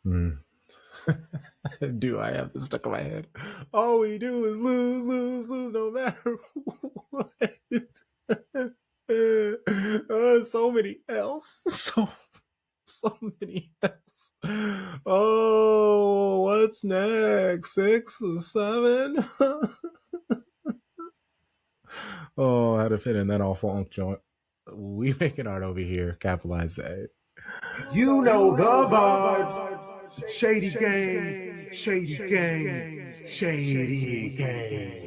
Mm. Do I have this stuck in my head? All we do is lose, lose, lose, no matter what. So many L's. So many L's. Oh, what's next? 6 or 7? Oh, I had to fit in that awful unk joint. We making art over here. Capitalize that. You know the vibes. Shady gang, shady gang, shady gang.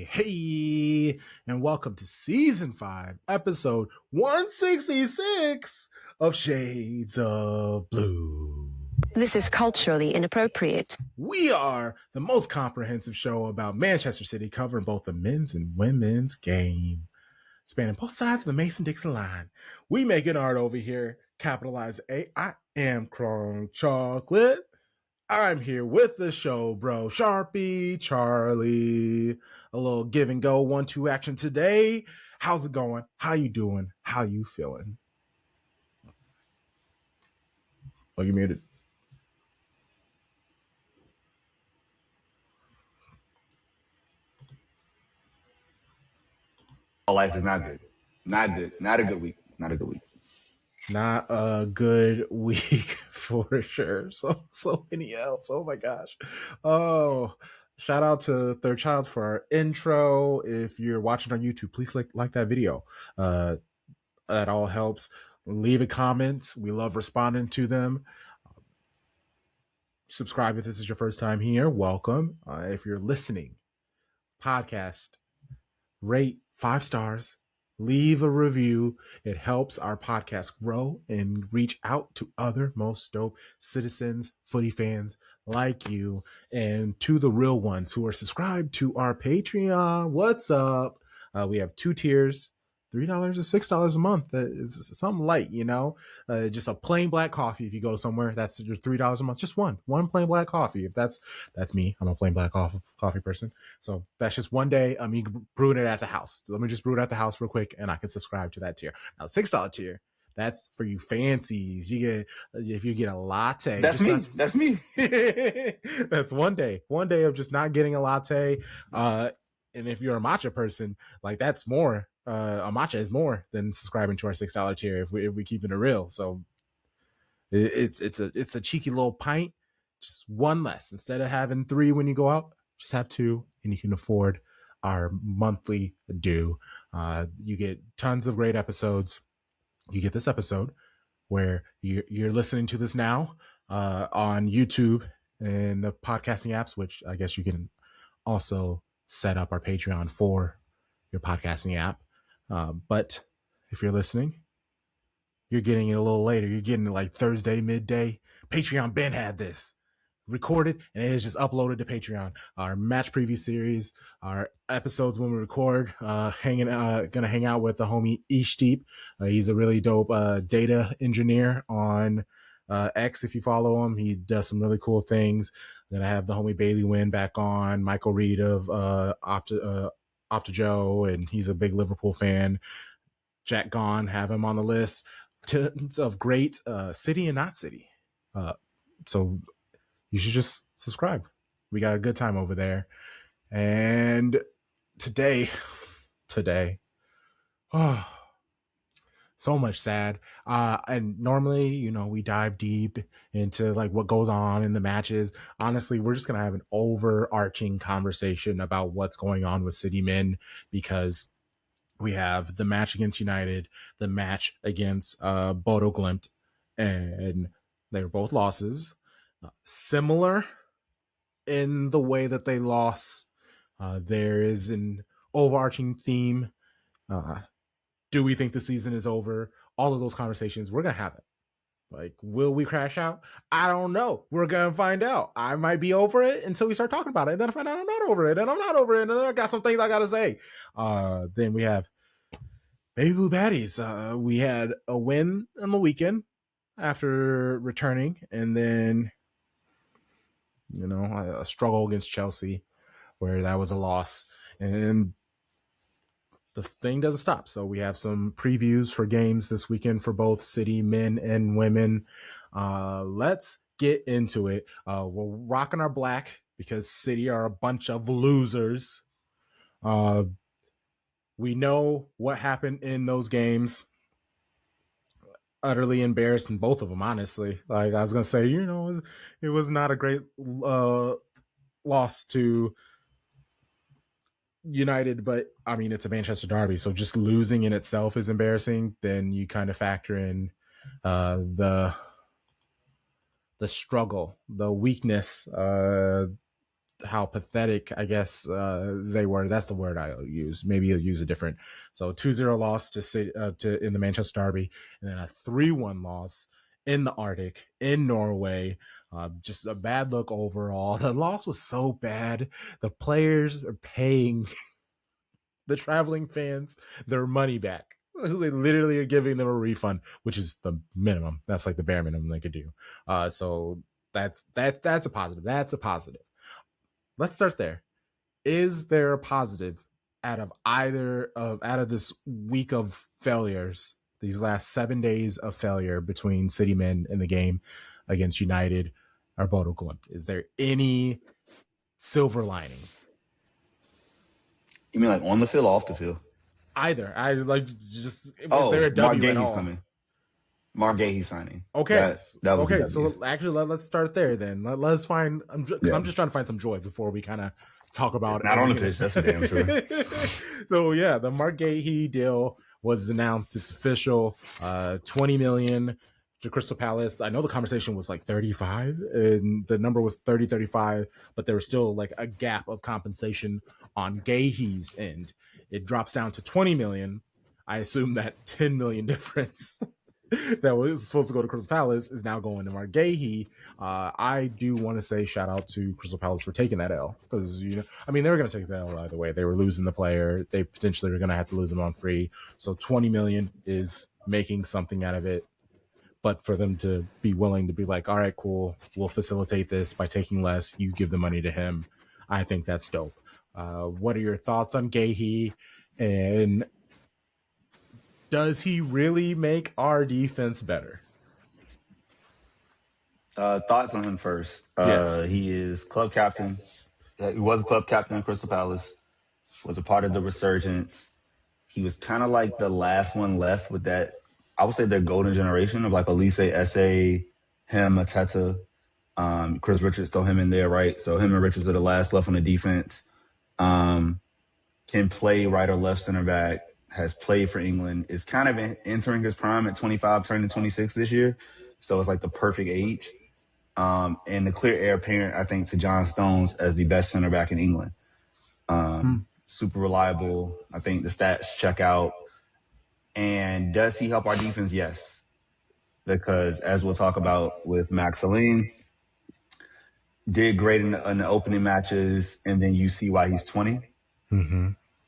Hey, and welcome to Season 5, Episode 166 of Shades of Blue. This is culturally inappropriate. We are the most comprehensive show about Manchester City, covering both the men's and women's game, spanning both sides of the Mason-Dixon line. We make an art over here, capitalize A. I am Crunk Chocolate. I'm here with the show, bro. Sharpie, Charlie, a little give and go 1-2 action today. How's it going? How you doing? How you feeling? Oh, you muted. Life is not good. Not good. Not a good week. Not a good week. Not a good week for sure. So many else. Oh my gosh. Oh, shout out to Third Child for our intro. If you're watching on YouTube, please like that video. That all helps. Leave a comment. We love responding to them. Subscribe if this is your first time here. Welcome. If you're listening, podcast, rate 5 stars. Leave a review. It helps our podcast grow and reach out to other most dope citizens, footy fans like you, and to the real ones who are subscribed to our Patreon. What's up? We have 2 tiers, $3 or $6 a month. That is something light, you know, just a plain black coffee. If you go somewhere, that's your $3 a month. Just one plain black coffee. If that's me, I'm a plain black coffee person. So that's just one day. You can brew it at the house. So let me just brew it at the house real quick, and I can subscribe to that tier. Now, the $6 tier, that's for you fancies. If you get a latte. That's me. That's one day of just not getting a latte. And if you're a matcha person, like that's more. A matcha is more than subscribing to our $6 tier if we keep it real. So it's a cheeky little pint, just one less. Instead of having 3 when you go out, just have 2, and you can afford our monthly due. You get tons of great episodes. You get this episode where you're listening to this now on YouTube and the podcasting apps, which I guess you can also set up our Patreon for your podcasting app. But if you're listening, you're getting it a little later. You're getting it like Thursday, midday. Patreon Ben had this recorded, and it is just uploaded to Patreon. Our match preview series, our episodes when we record, gonna hang out with the homie Ishdeep. He's a really dope data engineer on X. If you follow him, he does some really cool things. Then I have the homie Bailey Wynn back on, Michael Reed of Opta Joe, and he's a big Liverpool fan. Jack Gone, have him on the list. Tons of great city and not city. So you should just subscribe. We got a good time over there. And today, so much sad. And normally, you know, we dive deep into like what goes on in the matches. Honestly, we're just going to have an overarching conversation about what's going on with City men, because we have the match against United, the match against Bodo Glimt, and they were both losses. Similar in the way that they lost. There is an overarching theme Do we think the season is over? All of those conversations, we're going to have it. Like, will we crash out? I don't know. We're going to find out. I might be over it until we start talking about it. And then I find out I'm not over it. And I'm not over it. And then I got some things I got to say. Then we have Baby Blue Baddies. We had a win on the weekend after returning. And then, a struggle against Chelsea where that was a loss. And the thing doesn't stop. So we have some previews for games this weekend for both City men and women. Let's get into it. We're rocking our black because City are a bunch of losers. We know what happened in those games. Utterly embarrassed in both of them, honestly. Like I was going to say, it was not a great loss to United, but I mean, it's a Manchester derby, so just losing in itself is embarrassing. Then you kind of factor in the struggle, the weakness, how pathetic, I guess, they were. That's the word I'll use. Maybe you'll use a different. So 2-0 loss to in the Manchester derby, and then a 3-1 loss in the Arctic, in Norway. Just a bad look overall. The loss was so bad. The players are paying the traveling fans their money back. They literally are giving them a refund, which is the minimum. That's like the bare minimum they could do. So that's a positive. That's a positive. Let's start there. Is there a positive out of this week of failures, these last 7 days of failure between City men in the game against United or Bodo Glimt? Is there any silver lining? You mean like on the field or off the field? Either. I like just. Oh, is there a W Mark at Gahey's all? coming. Mark Gahey's signing. Okay. That was okay. So actually, let's start there then. Let's find. Because I'm just trying to find some joy before we kind of talk about it's not on the pitch. That's for damn sure. So yeah, the Mark Gahey deal was announced. It's official. $20 million to Crystal Palace. I know the conversation was like 35, and the number was 35, but there was still like a gap of compensation on Gahey's end. It drops down to 20 million. I assume that 10 million difference that was supposed to go to Crystal Palace is now going to Mark Gahey. I do want to say shout out to Crystal Palace for taking that L, because they were going to take that L either way. They were losing the player. They potentially were going to have to lose him on free. So 20 million is making something out of it. But for them to be willing to be like, all right, cool, we'll facilitate this by taking less. You give the money to him. I think that's dope. What are your thoughts on Guehi? And does he really make our defense better? Thoughts on him first. Yes. He is club captain. He was a club captain in Crystal Palace. Was a part of the Resurgence. He was kind of like the last one left with that. I would say their golden generation of like Elise, Esse, him, Mateta, Chris Richards, throw him in there, right? So him and Richards are the last left on the defense. Can play right or left center back, has played for England, is kind of entering his prime at 25, turning 26 this year. So it's like the perfect age. And the clear heir apparent, I think, to John Stones as the best center back in England. Super reliable. I think the stats check out. And does he help our defense? Yes. Because as we'll talk about with Max Salim, did great in the opening matches, and then you see why he's 20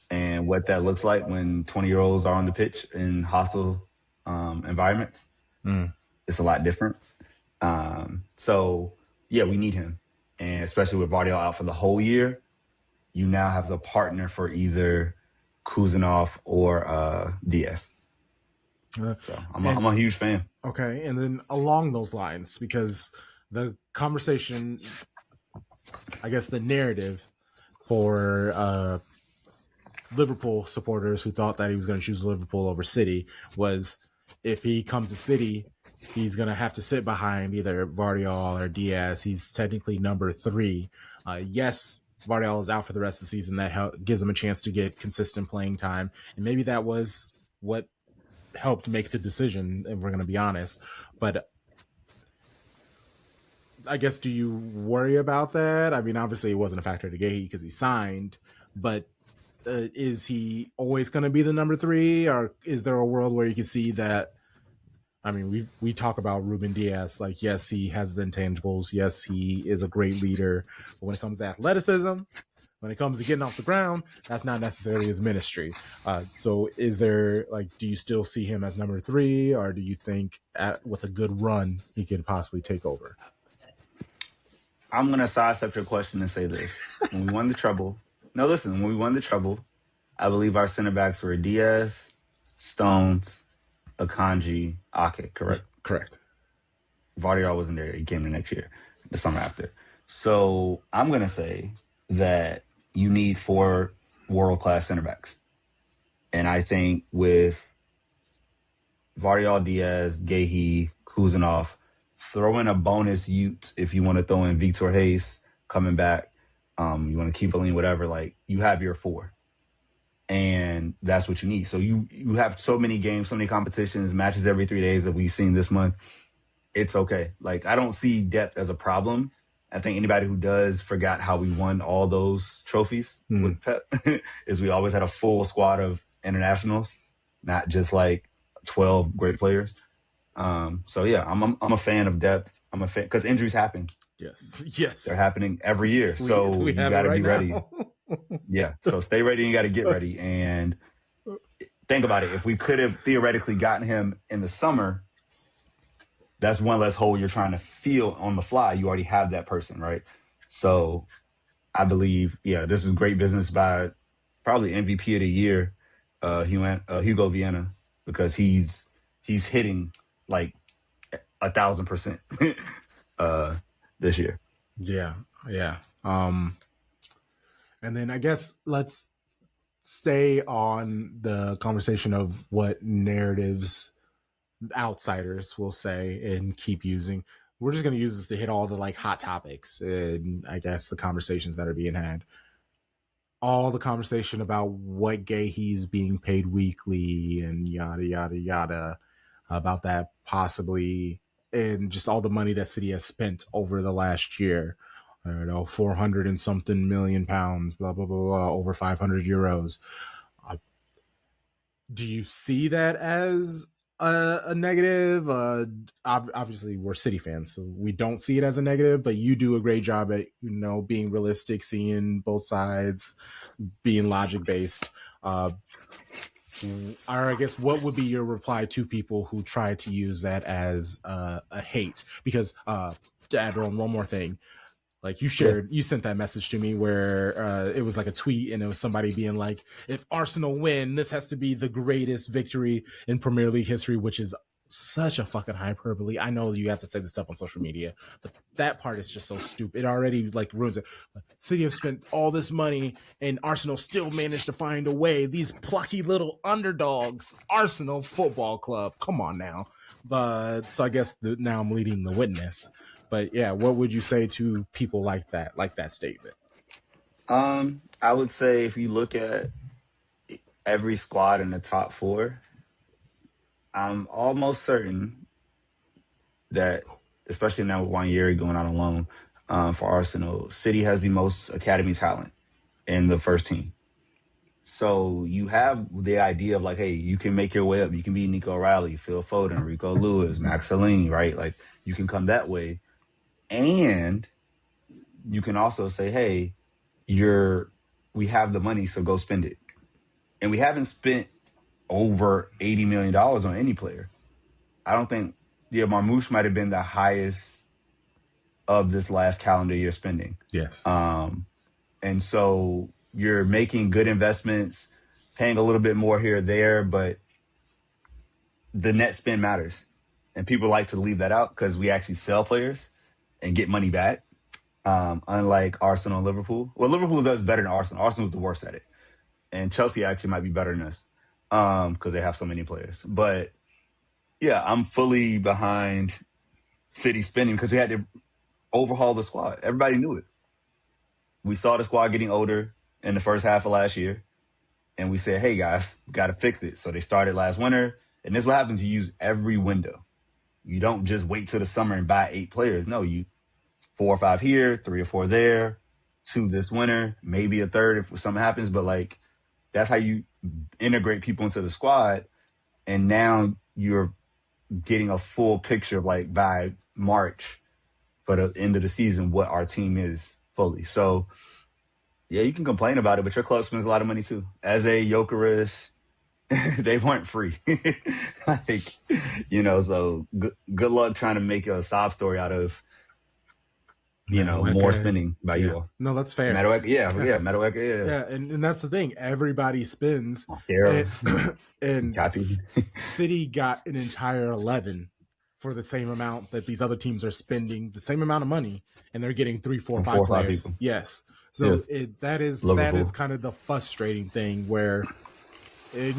and what that looks like when 20-year-olds are on the pitch in hostile environments. It's a lot different. So, yeah, we need him. And especially with Vardiel out for the whole year, you now have a partner for either Kuzanov or Diaz. So I'm a huge fan. Okay, and then along those lines, because the conversation, I guess the narrative for Liverpool supporters who thought that he was going to choose Liverpool over City was, if he comes to City, he's going to have to sit behind either Vardiol or Diaz. He's technically number 3. Yes, Vardiol is out for the rest of the season. That gives him a chance to get consistent playing time, and maybe that was what helped make the decision, if we're going to be honest. But I guess, do you worry about that? I mean, obviously it wasn't a factor to Guehi because he signed, but is he always going to be the number 3, or is there a world where you can see that? I mean, we talk about Ruben Diaz. Like, yes, he has the intangibles. Yes, he is a great leader. But when it comes to athleticism, when it comes to getting off the ground, that's not necessarily his ministry. So is there, like, do you still see him as number 3, or do you think with a good run, he could possibly take over? I'm going to sidestep your question and say this. When we won the treble, when we won the treble, I believe our center backs were Diaz, Stones, Akanji, Ake, correct? Yeah, correct. Vardyar wasn't there. He came the next year, the summer after. So I'm going to say that you need 4 world-class center backs. And I think with Vardyar, Diaz, Guehi, Kuzanov, throw in a bonus Ute if you want to throw in Victor Hayes coming back. You want to keep Aline, whatever. Like, you have your 4. And that's what you need. So you have so many games, so many competitions, matches every 3 days that we've seen this month. It's okay. Like, I don't see depth as a problem. I think anybody who does forgot how we won all those trophies with Pep is we always had a full squad of internationals, not just like 12 great players. So yeah, I'm a fan of depth. I'm a fan because injuries happen. Yes, they're happening every year. So we you got to right be ready. Yeah, so stay ready. And you got to get ready. And think about it. If we could have theoretically gotten him in the summer, that's one less hole you're trying to fill on the fly. You already have that person, right? So I believe, this is great business by probably MVP of the year, Hugo Vienna, because he's hitting like 1,000% this year. Yeah. And then I guess let's stay on the conversation of what narratives outsiders will say and keep using. We're just going to use this to hit all the like hot topics and I guess the conversations that are being had. All the conversation about what Guehi is being paid weekly and yada, yada, yada about that possibly, and just all the money that City has spent over the last year. I don't know, 400 and something million pounds, blah, blah, blah, blah, over 500 euros. Do you see that as a negative? Obviously, we're City fans, so we don't see it as a negative, but you do a great job at, being realistic, seeing both sides, being logic-based. Or I guess what would be your reply to people who try to use that as a hate? Because to add on one more thing, like you sent that message to me where it was like a tweet and it was somebody being like, if Arsenal win, this has to be the greatest victory in Premier League history, which is such a fucking hyperbole. I know you have to say this stuff on social media, but that part is just so stupid. It already like ruins it. City have spent all this money and Arsenal still managed to find a way. These plucky little underdogs, Arsenal Football Club. Come on now. But so I guess now I'm leading the witness. But yeah, what would you say to people like that statement? I would say if you look at every squad in the top 4, I'm almost certain that, especially now with Wanyeri going out on loan for Arsenal, City has the most academy talent in the first team. So you have the idea of like, hey, you can make your way up. You can be Nico Riley, Phil Foden, Rico Lewis, Max Aline, right? Like you can come that way. And you can also say, hey, we have the money, so go spend it. And we haven't spent over $80 million on any player. I don't think, Marmoush might have been the highest of this last calendar year spending. Yes. And so you're making good investments, paying a little bit more here or there, but the net spend matters. And people like to leave that out because we actually sell players and get money back, unlike Arsenal and Liverpool. Well, Liverpool does better than Arsenal. Arsenal's the worst at it. And Chelsea actually might be better than us because they have so many players. But, yeah, I'm fully behind City spending because we had to overhaul the squad. Everybody knew it. We saw the squad getting older in the first half of last year, and we said, hey, guys, got to fix it. So they started last winter, and this is what happens. You use every window. You don't just wait till the summer and buy 8 players. No, you 4 or 5 here, 3 or 4 there, 2 this winter, maybe a third if something happens. But like That's how you integrate people into the squad. And now you're getting a full picture of like by March for the end of the season what our team is fully. So yeah, you can complain about it, but your club spends a lot of money too. As a Jokeris, they weren't free. Like, so good luck trying to make a sob story out of more spending by you all. No, that's fair. Madueke, yeah. Yeah, and that's the thing. Everybody spends. And City got an entire 11 for the same amount that these other teams are spending, the same amount of money, and they're getting 3, 4, 5 players. People. Yes. So that is kind of the frustrating thing where, and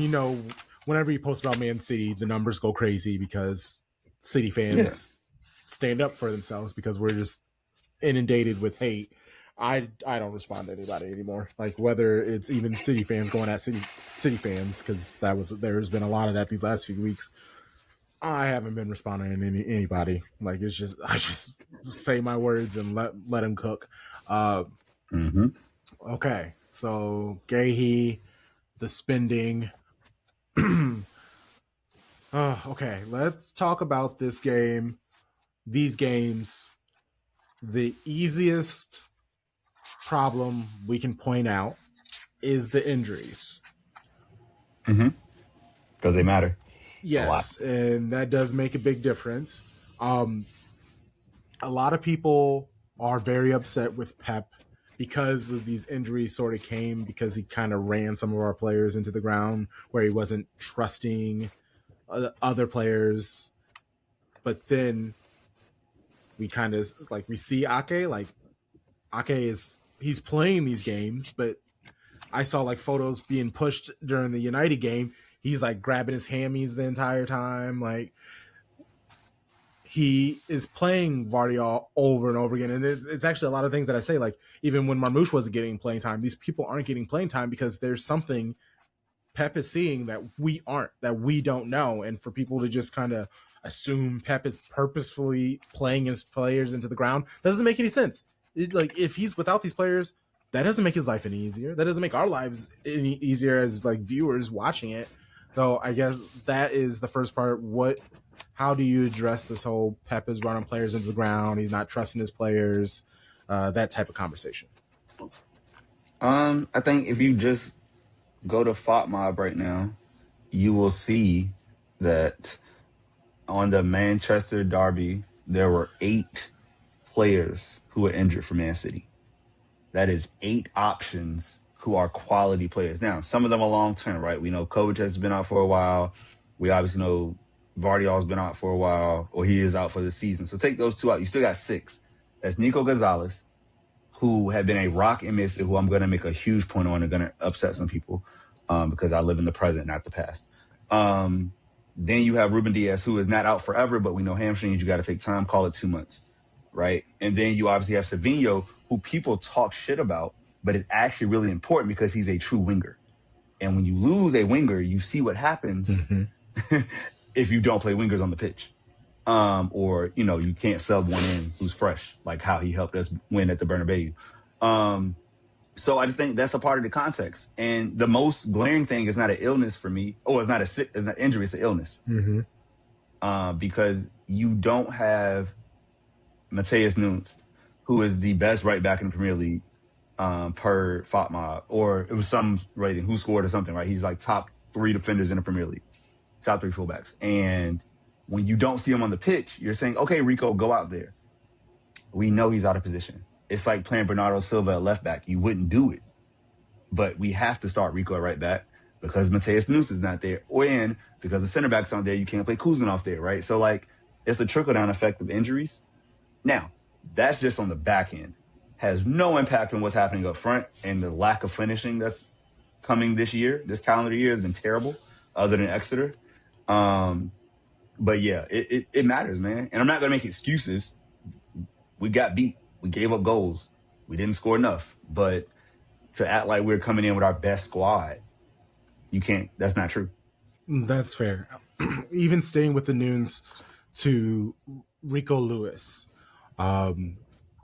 whenever you post about Man City, the numbers go crazy because City fans stand up for themselves because we're just inundated with hate. I don't respond to anybody anymore. Like whether it's even City fans going at City fans, because there's been a lot of that these last few weeks. I haven't been responding to anybody. Like I just say my words and let them cook. Okay, so Guehi, the spending. Okay, let's talk about this game. These games. The easiest problem we can point out is the injuries. Because they matter. Yes, and that does make a big difference. A lot of people are very upset with Pep because of these injuries sort of came because he kind of ran some of our players into the ground where he wasn't trusting other players. But then we kind of we see Ake, he's playing these games, but I saw photos being pushed during the United game. He's grabbing his hammies the entire time. He is playing Vardiol over and over again. And it's actually a lot of things that I say, even when Marmoush wasn't getting playing time, these people aren't getting playing time because there's something Pep is seeing that we aren't, that we don't know. And for people to just kind of assume Pep is purposefully playing his players into the ground doesn't make any sense. If he's without these players, that doesn't make his life any easier. That doesn't make our lives any easier as viewers watching it. So I guess that is the first part. How do you address this whole Pep is running players into the ground? He's not trusting his players. That type of conversation. I think if you just go to FOTMob right now, you will see that on the Manchester derby, there were 8 players who were injured for Man City. That is 8 options who are quality players. Now, some of them are long-term, right? We know Kovac has been out for a while. We obviously know Vardiol's been out for a while, or he is out for the season. So take those 2 out. You still got 6. That's Nico Gonzalez, who had been a rock in midfield, who I'm going to make a huge point on and going to upset some people because I live in the present, not the past. Then you have Ruben Diaz, who is not out forever, but we know hamstrings, you got to take time, call it 2 months, right? And then you obviously have Savinho, who people talk shit about, but it's actually really important because he's a true winger. And when you lose a winger, you see what happens if you don't play wingers on the pitch. Or, you can't sub one in who's fresh, like how he helped us win at the Bernabeu. So I just think that's a part of the context. And the most glaring thing is not an illness for me. Oh, it's not injury, it's an illness. Because you don't have Mateus Nunes, who is the best right back in the Premier League per FOTMob, or it was some rating, who scored or something, right? He's top 3 defenders in the Premier League, top 3 fullbacks. And when you don't see him on the pitch, you're saying, okay, Rico, go out there. We know he's out of position. It's like playing Bernardo Silva at left back. You wouldn't do it. But we have to start Rico at right back because Mateus Nunes is not there. And because the center back's not there, you can't play Kuzanov there, right? So, it's a trickle-down effect of injuries. Now, that's just on the back end. Has no impact on what's happening up front, and the lack of finishing that's coming this calendar year has been terrible, other than Exeter. But yeah, it matters, man. And I'm not going to make excuses. We got beat. We gave up goals. We didn't score enough. But to act like we're coming in with our best squad, you can't. That's not true. That's fair. Even staying with the Nunes to Rico Lewis.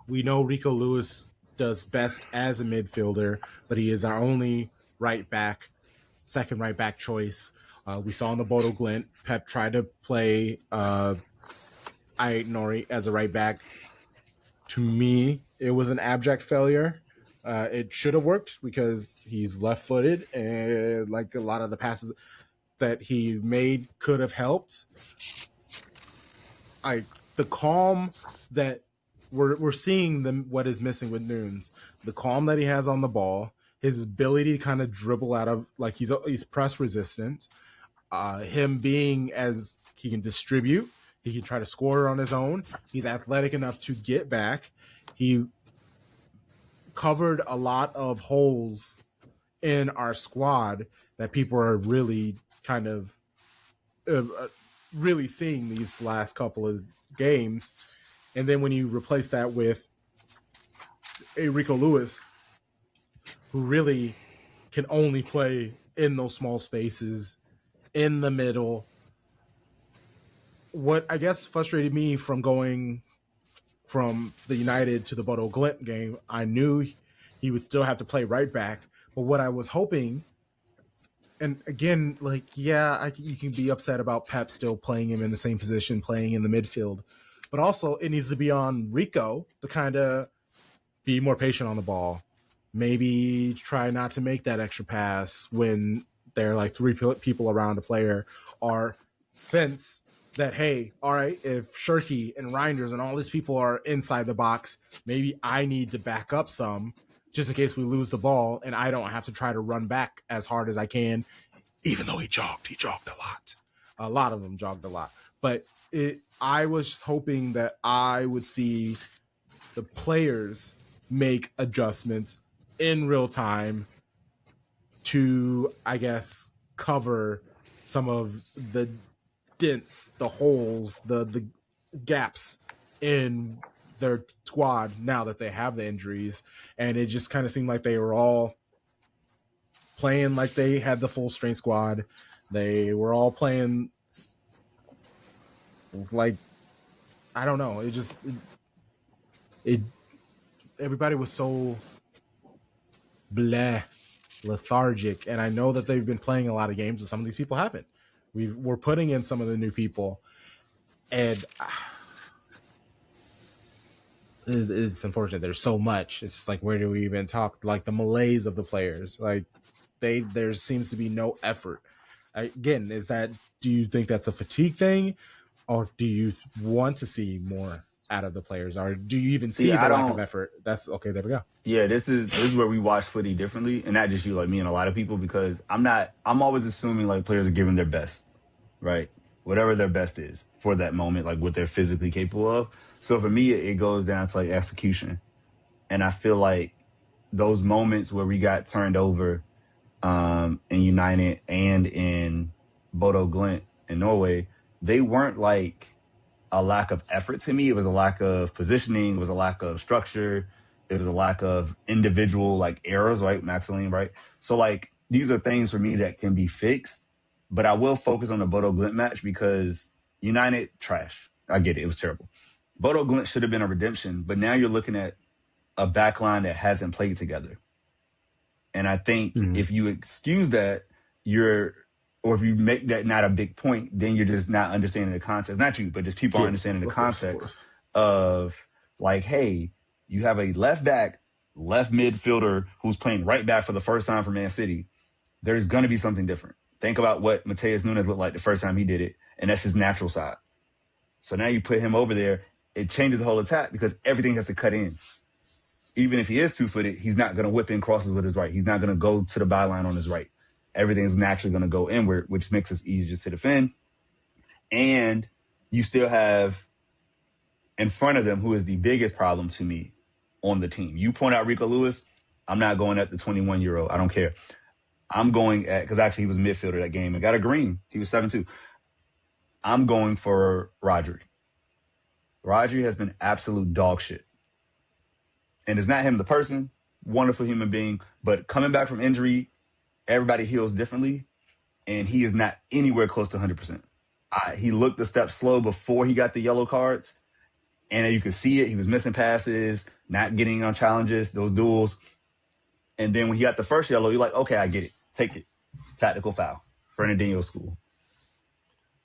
We know Rico Lewis does best as a midfielder, but he is our only right back second right back choice. We saw in the Bodo Glint, Pep tried to play Nori as a right back. To me, it was an abject failure. It should have worked because he's left-footed, and like a lot of the passes that he made could have helped. The calm that we're seeing what is missing with Nunes, the calm that he has on the ball, his ability to kind of dribble out of, like, he's press resistant, him being as he can distribute, he can try to score on his own, he's athletic enough to get back. He covered a lot of holes in our squad that people are really kind of really seeing these last couple of games. And then when you replace that with a Rico Lewis, who really can only play in those small spaces in the middle, what I guess frustrated me from going from the United to the Bodo Glint game, I knew he would still have to play right back. But what I was hoping, and again, like, yeah, you can be upset about Pep still playing him in the same position, playing in the midfield. But also, it needs to be on Rico to kind of be more patient on the ball. Maybe try not to make that extra pass when there are like three people around a player, or sense that, hey, all right, if Shirky and Reinders and all these people are inside the box, maybe I need to back up some just in case we lose the ball and I don't have to try to run back as hard as I can, even though he jogged a lot. A lot of them jogged a lot. But I was just hoping that I would see the players make adjustments in real time to, I guess, cover some of the dents, the holes, the gaps in their squad now that they have the injuries. And it just kind of seemed like they were all playing like they had the full strength squad. They were all playing like, I don't know. Everybody was so lethargic. And I know that they've been playing a lot of games, and some of these people haven't. We're putting in some of the new people, and it's unfortunate. There's so much. It's just like, where do we even talk? Like the malaise of the players. Like there seems to be no effort. Again, do you think that's a fatigue thing, or do you want to see more out of the players, or do you even see the lack of effort? That's okay. There we go. Yeah, this is where we watch footy differently, and not just you, like me and a lot of people, because I'm always assuming like players are giving their best, right? Whatever their best is for that moment, like what they're physically capable of. So for me, it goes down to like execution. And I feel like those moments where we got turned over in United and in Bodo Glint in Norway, they weren't like a lack of effort to me. It was a lack of positioning. It was a lack of structure. It was a lack of individual like errors, right? Maximilian, right? So like these are things for me that can be fixed, but I will focus on the Bodo Glint match because United, trash. I get it. It was terrible. Bodo Glint should have been a redemption, but now you're looking at a backline that hasn't played together. And I think if you excuse that, or if you make that not a big point, then you're just not understanding the context. Not you, but just people aren't understanding the context of like, hey, you have a left back, left midfielder who's playing right back for the first time for Man City. There's going to be something different. Think about what Mateus Nunes looked like the first time he did it, and that's his natural side. So now you put him over there, it changes the whole attack because everything has to cut in. Even if he is two-footed, he's not going to whip in crosses with his right. He's not going to go to the byline on his right. Everything's naturally going to go inward, which makes us easier to defend. And you still have in front of them, who is the biggest problem to me on the team. You point out Rico Lewis. I'm not going at the 21-year-old. I don't care. I'm going at, because actually he was midfielder that game and got a green. He was 7-2. I'm going for Rodri. Rodri has been absolute dog shit. And it's not him the person, wonderful human being, but coming back from injury, everybody heals differently, and he is not anywhere close to 100%. He looked a step slow before he got the yellow cards, and you could see it. He was missing passes, not getting on challenges, those duels. And then when he got the first yellow, you're like, okay, I get it. Take it. tactical foul, Fernandinho school.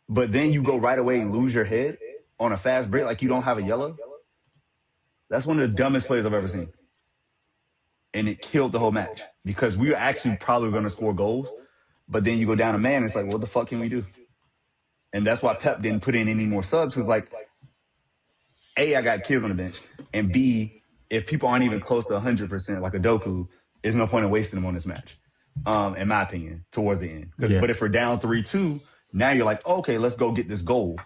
But then you go right away and lose your head on a fast break like you don't have a yellow. That's one of the dumbest plays I've ever seen. And it killed the whole match because we were actually probably going to score goals. But then you go down a man, and it's like, what the fuck can we do? And that's why Pep didn't put in any more subs because, like, A, I got kids on the bench, and B, if people aren't even close to 100% like a Doku, there's no point in wasting them on this match, in my opinion, towards the end. Yeah. But if we're down 3-2, now you're like, okay, let's go get this goal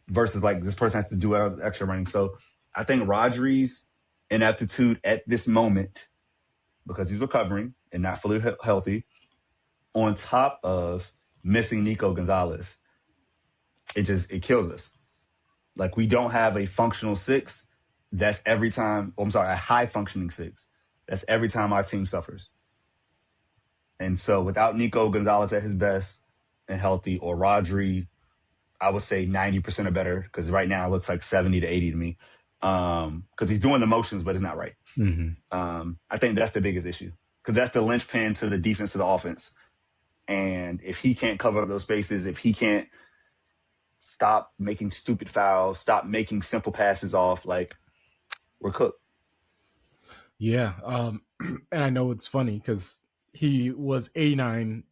versus, like, this person has to do extra running. So I think Rodri's ineptitude at this moment, because he's recovering and not fully healthy, on top of missing Nico Gonzalez, it kills us. Like, we don't have a functional six. That's every time. A high functioning six. That's every time our team suffers. And so without Nico Gonzalez at his best and healthy, or Rodri, I would say 90% or better, because right now it looks like 70 to 80 to me. Because he's doing the motions, but it's not right. Mm-hmm. I think that's the biggest issue, because that's the linchpin to the defense of the offense. And if he can't cover up those spaces, if he can't stop making stupid fouls, stop making simple passes off, like, we're cooked. Yeah. And I know it's funny because he was 89%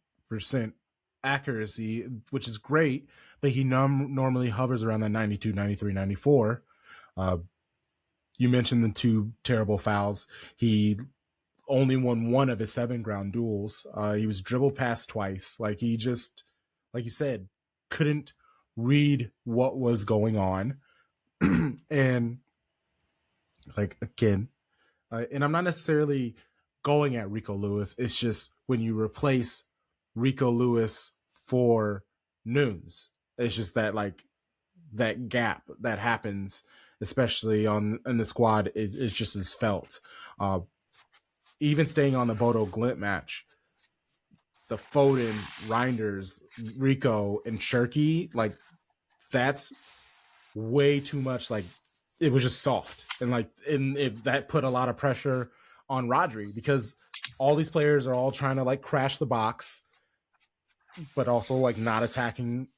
accuracy, which is great, but he normally hovers around that 92, 93, 94. You mentioned the two terrible fouls. He only won one of his 7 ground duels. He was dribbled past twice. Like, he just, like you said, couldn't read what was going on. And, like, again, and I'm not necessarily going at Rico Lewis. It's just when you replace Rico Lewis for Nunes, it's just that, like, that gap that happens, especially in the squad, it just is felt. Even staying on the Bodo Glint match, the Foden, Reinders, Rico, and Shirky, like, that's way too much. Like, it was just soft. And, like, if that put a lot of pressure on Rodri, because all these players are all trying to, like, crash the box, but also, like, not attacking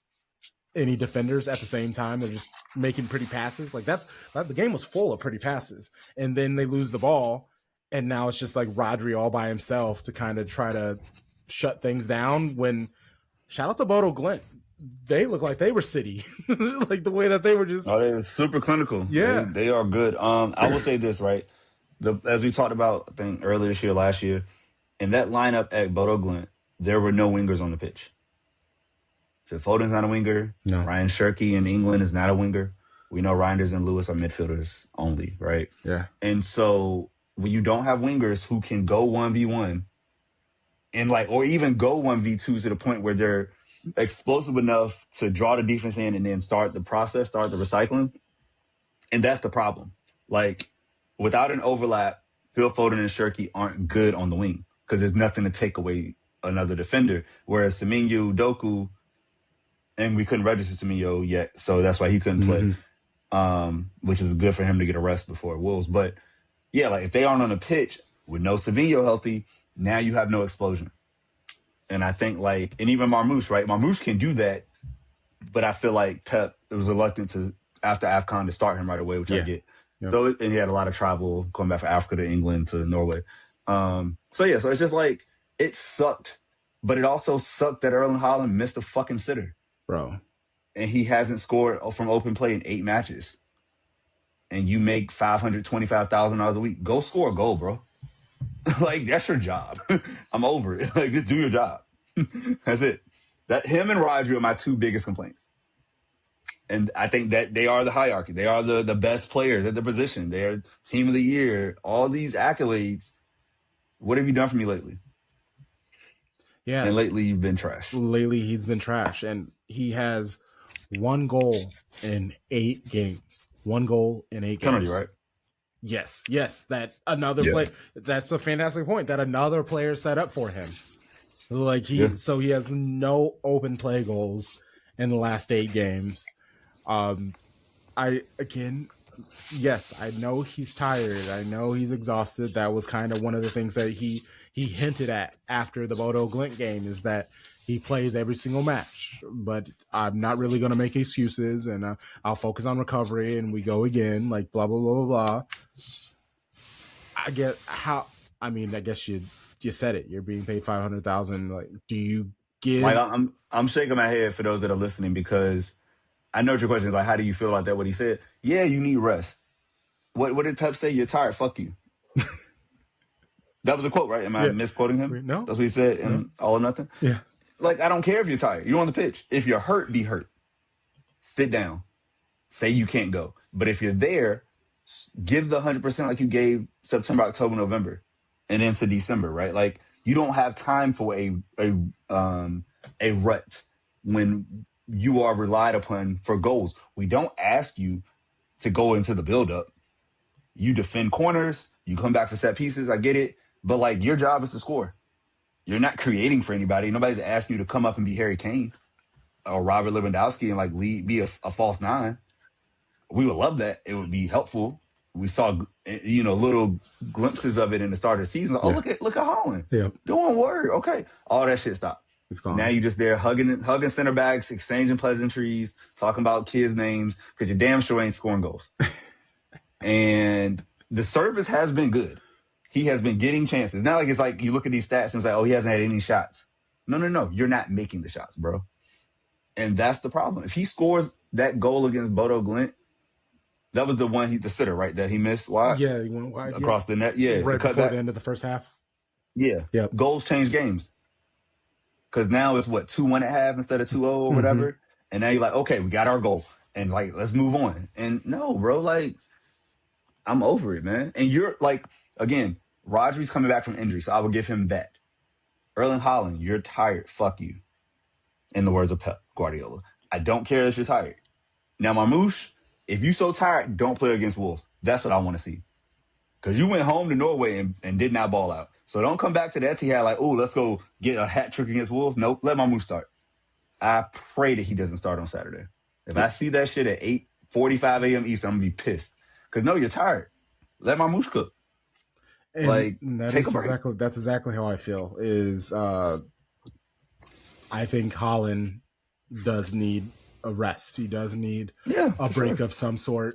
any defenders at the same time. They're just making pretty passes. Like, the game was full of pretty passes. And then they lose the ball, and now it's just like Rodri all by himself to kind of try to shut things down. When, shout out to Bodo Glint, they look like they were City. Like, the way that they were just... Oh, they're super clinical. Yeah. They are good. I will say this, right? As we talked about, I think, earlier this year, last year, in that lineup at Bodo Glint, there were no wingers on the pitch. So Foden's not a winger. No. Ryan Shirky in England is not a winger. We know Reinders and Lewis are midfielders only, right? Yeah. And so when you don't have wingers who can go 1v1 and, like, or even go 1v2 to the point where they're explosive enough to draw the defense in and then start the process, start the recycling. And that's the problem. Like, without an overlap, Phil Foden and Shirky aren't good on the wing because there's nothing to take away another defender. Whereas Semenyo, Doku, and we couldn't register Semenyo yet, so that's why he couldn't play, which is good for him to get a rest before Wolves. But, yeah, like, if they aren't on the pitch with no Semenyo healthy, now you have no explosion. And I think, like, and even Marmoush, right? Marmoush can do that, but I feel like Pep was reluctant to, after AFCON, to start him right away, which I get. Yep. So, and he had a lot of travel going back from Africa to England to Norway. So it's just like, it sucked. But it also sucked that Erling Haaland missed a fucking sitter. Bro. And he hasn't scored from open play in 8 matches. And you make $525,000 a week. Go score a goal, bro. Like, that's your job. I'm over it. Like, just do your job. That's it. That him and Rodri are my 2 biggest complaints. And I think that they are the hierarchy. They are the best players at their position. They are team of the year. All these accolades. What have you done for me lately? Yeah. And lately you've been trash. Lately he's been trash. And he has 1 goal in 8 games. 1 goal in 8 games. Penalty, right? Yes. That another play. That's a fantastic point. That another player set up for him. Like, so he has no open play goals in the last 8 games. I know he's tired. I know he's exhausted. That was kind of one of the things that he hinted at after the Bodo Glint game, is that he plays every single match, but I'm not really going to make excuses, and I'll focus on recovery, and we go again, like blah, blah, blah, blah, blah. I guess you said it. You're being paid $500,000. Like, do you give? Like, I'm shaking my head for those that are listening, because I know what your question is. Like, how do you feel about that? What he said? Yeah, you need rest. What did Pep say? You're tired. Fuck you. That was a quote, right? Am I misquoting him? No. That's what he said in All or Nothing? Yeah. Like, I don't care if you're tired. You're on the pitch. If you're hurt, be hurt. Sit down. Say you can't go. But if you're there, give the 100% like you gave September, October, November, and into December, right? Like, you don't have time for a rut when you are relied upon for goals. We don't ask you to go into the buildup. You defend corners. You come back for set pieces. I get it. But, like, your job is to score. You're not creating for anybody. Nobody's asking you to come up and be Harry Kane or Robert Lewandowski and, like, be a false nine. We would love that. It would be helpful. We saw, little glimpses of it in the start of the season. Like, look at Holland. Yeah. Doing work. Okay. All that shit stopped. It's gone. Now you're just there hugging center backs, exchanging pleasantries, talking about kids' names, because you're damn sure ain't scoring goals. And the service has been good. He has been getting chances. Not like it's like you look at these stats and it's like, oh, he hasn't had any shots. No. You're not making the shots, bro. And that's the problem. If he scores that goal against Bodo Glimt, that was the sitter, right, that he missed wide? Yeah, he went wide. Across the net. Yeah. Right before the end of the first half. Yeah. Yep. Goals change games. Because now it's 2-1 at half instead of 2-0 or whatever. And now you're like, okay, we got our goal. And, like, let's move on. And no, bro, like, I'm over it, man. And you're, like, again, Rodri's coming back from injury, so I will give him that. Erling Haaland, you're tired. Fuck you. In the words of Pep Guardiola. I don't care that you're tired. Now, Marmoush, if you so tired, don't play against Wolves. That's what I want to see. Because you went home to Norway and did not ball out. So don't come back to the Etihad like, oh, let's go get a hat trick against Wolves. Nope, let Marmoush start. I pray that he doesn't start on Saturday. If I see that shit at 8:45 a.m. Eastern, I'm going to be pissed. Because, no, you're tired. Let Marmoush cook. And like, that's exactly how I feel. I think Haaland does need a rest. He does need a break of some sort.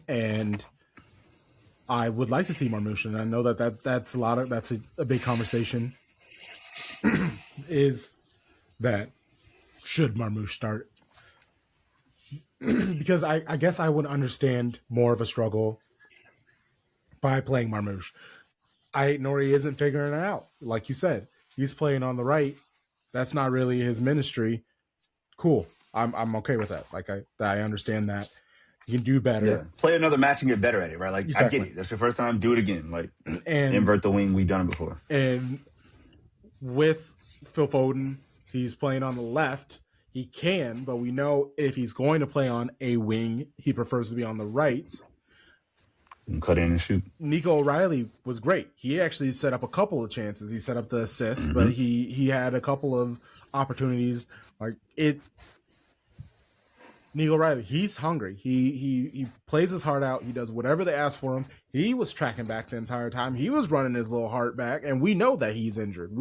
And I would like to see Marmoush, and I know that's a big conversation. Is that should Marmoush start? Because I guess I would understand more of a struggle by playing Marmoush. Nori isn't figuring it out. Like you said, he's playing on the right. That's not really his ministry. Cool. I'm okay with that. Like I understand that. You can do better. Yeah. Play another match and get better at it, right? Like, exactly. I get it. That's your first time. Do it again. Like, and invert the wing. We've done it before. And with Phil Foden, he's playing on the left. He can, but we know if he's going to play on a wing, he prefers to be on the right. And cut in and shoot. Nico O'Reilly was great. He actually set up a couple of chances. He set up the assists, but he had a couple of opportunities. Nico O'Reilly, he's hungry. He plays his heart out. He does whatever they ask for him. He was tracking back the entire time. He was running his little heart back, and we know that he's injured.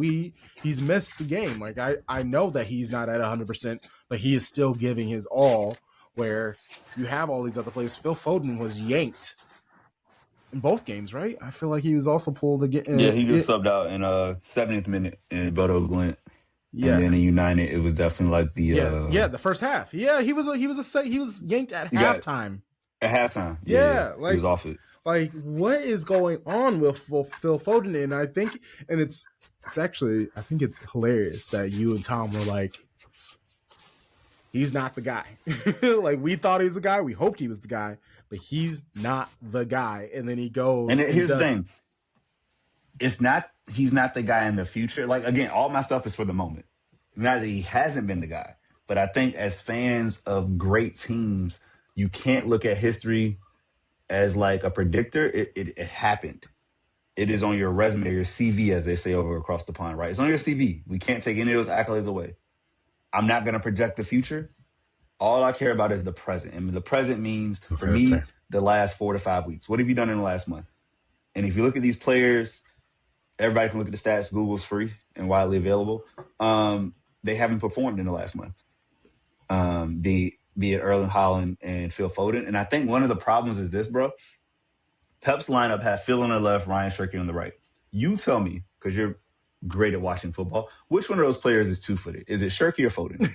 He's missed the game. Like I know that he's not at 100%, but he is still giving his all. Where you have all these other players. Phil Foden was yanked in both games, right? I feel like he was also pulled again. Yeah, he was subbed out in 70th minute in Bodo Glimt. Yeah, and then in United, it was definitely like the first half. Yeah, he was yanked at halftime. At halftime, yeah, like, he was off it. Like, what is going on with Phil Foden? And I think it's hilarious that you and Tom were like, he's not the guy. Like, we thought he was the guy. We hoped he was the guy, but he's not the guy. And then he goes. And here's the thing. He's not the guy in the future. Like, again, all my stuff is for the moment. Not that he hasn't been the guy, but I think as fans of great teams, you can't look at history as like a predictor. It happened. It is on your resume, your CV, as they say over across the pond, right? It's on your CV. We can't take any of those accolades away. I'm not going to project the future. All I care about is the present. And the present means, for me, the last 4 to 5 weeks. What have you done in the last month? And if you look at these players, everybody can look at the stats. Google's free and widely available. they haven't performed in the last month. Be it Erling Haaland and Phil Foden. And I think one of the problems is this, bro. Pep's lineup had Phil on the left, Ryan Shirky on the right. You tell me, because you're great at watching football, which one of those players is two-footed? Is it Shirky or Foden?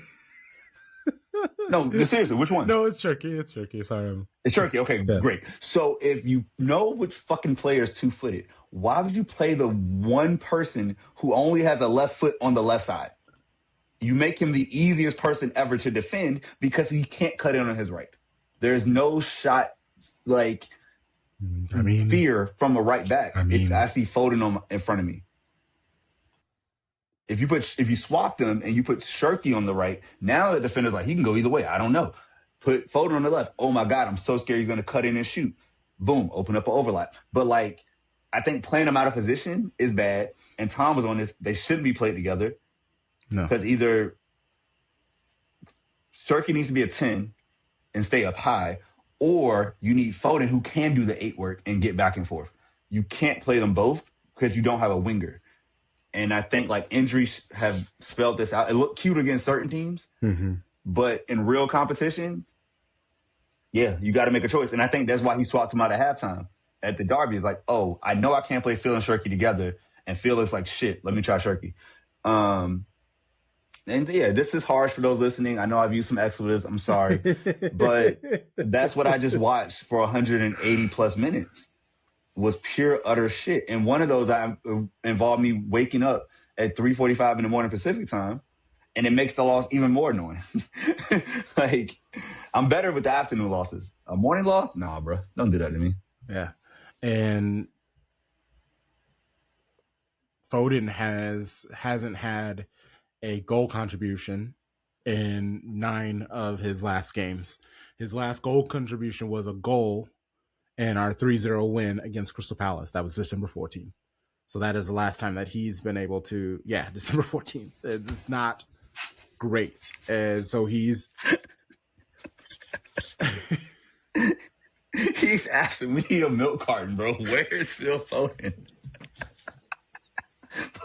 No, seriously, which one? No, it's Shirky. It's Shirky. Sorry. It's Shirky. Okay, yes. Great. So if you know which fucking player is two-footed, why would you play the one person who only has a left foot on the left side? You make him the easiest person ever to defend because he can't cut in on his right. There's no shot fear from a right back. If I see Foden in front of me. If you swap them and you put Shirky on the right, now the defender's like, he can go either way. I don't know. Put Foden on the left. Oh my God, I'm so scared he's going to cut in and shoot. Boom, open up an overlap. But I think playing them out of position is bad. And Tom was on this. They shouldn't be played together. No. Because either Shirky needs to be a 10 and stay up high, or you need Foden who can do the 8 work and get back and forth. You can't play them both because you don't have a winger. And I think injuries have spelled this out. It looked cute against certain teams, but in real competition, yeah, you got to make a choice. And I think that's why he swapped him out at halftime at the Derby. It's like, oh, I know I can't play Phil and Shirky together, and Phil looks like shit. Let me try Shirky. And yeah, this is harsh for those listening. I know I've used some expletives. I'm sorry. But that's what I just watched for 180 plus minutes was pure, utter shit. And one of those involved me waking up at 3:45 in the morning Pacific time. And it makes the loss even more annoying. I'm better with the afternoon losses. A morning loss? Nah, bro. Don't do that to me. Yeah. And Foden hasn't had a goal contribution in 9 of his last games. His last goal contribution was a goal in our 3-0 win against Crystal Palace. That was December 14th. So that is the last time that he's been able to, December 14th. It's not great. And so he's asking me a milk carton, bro. Where is Phil Foden?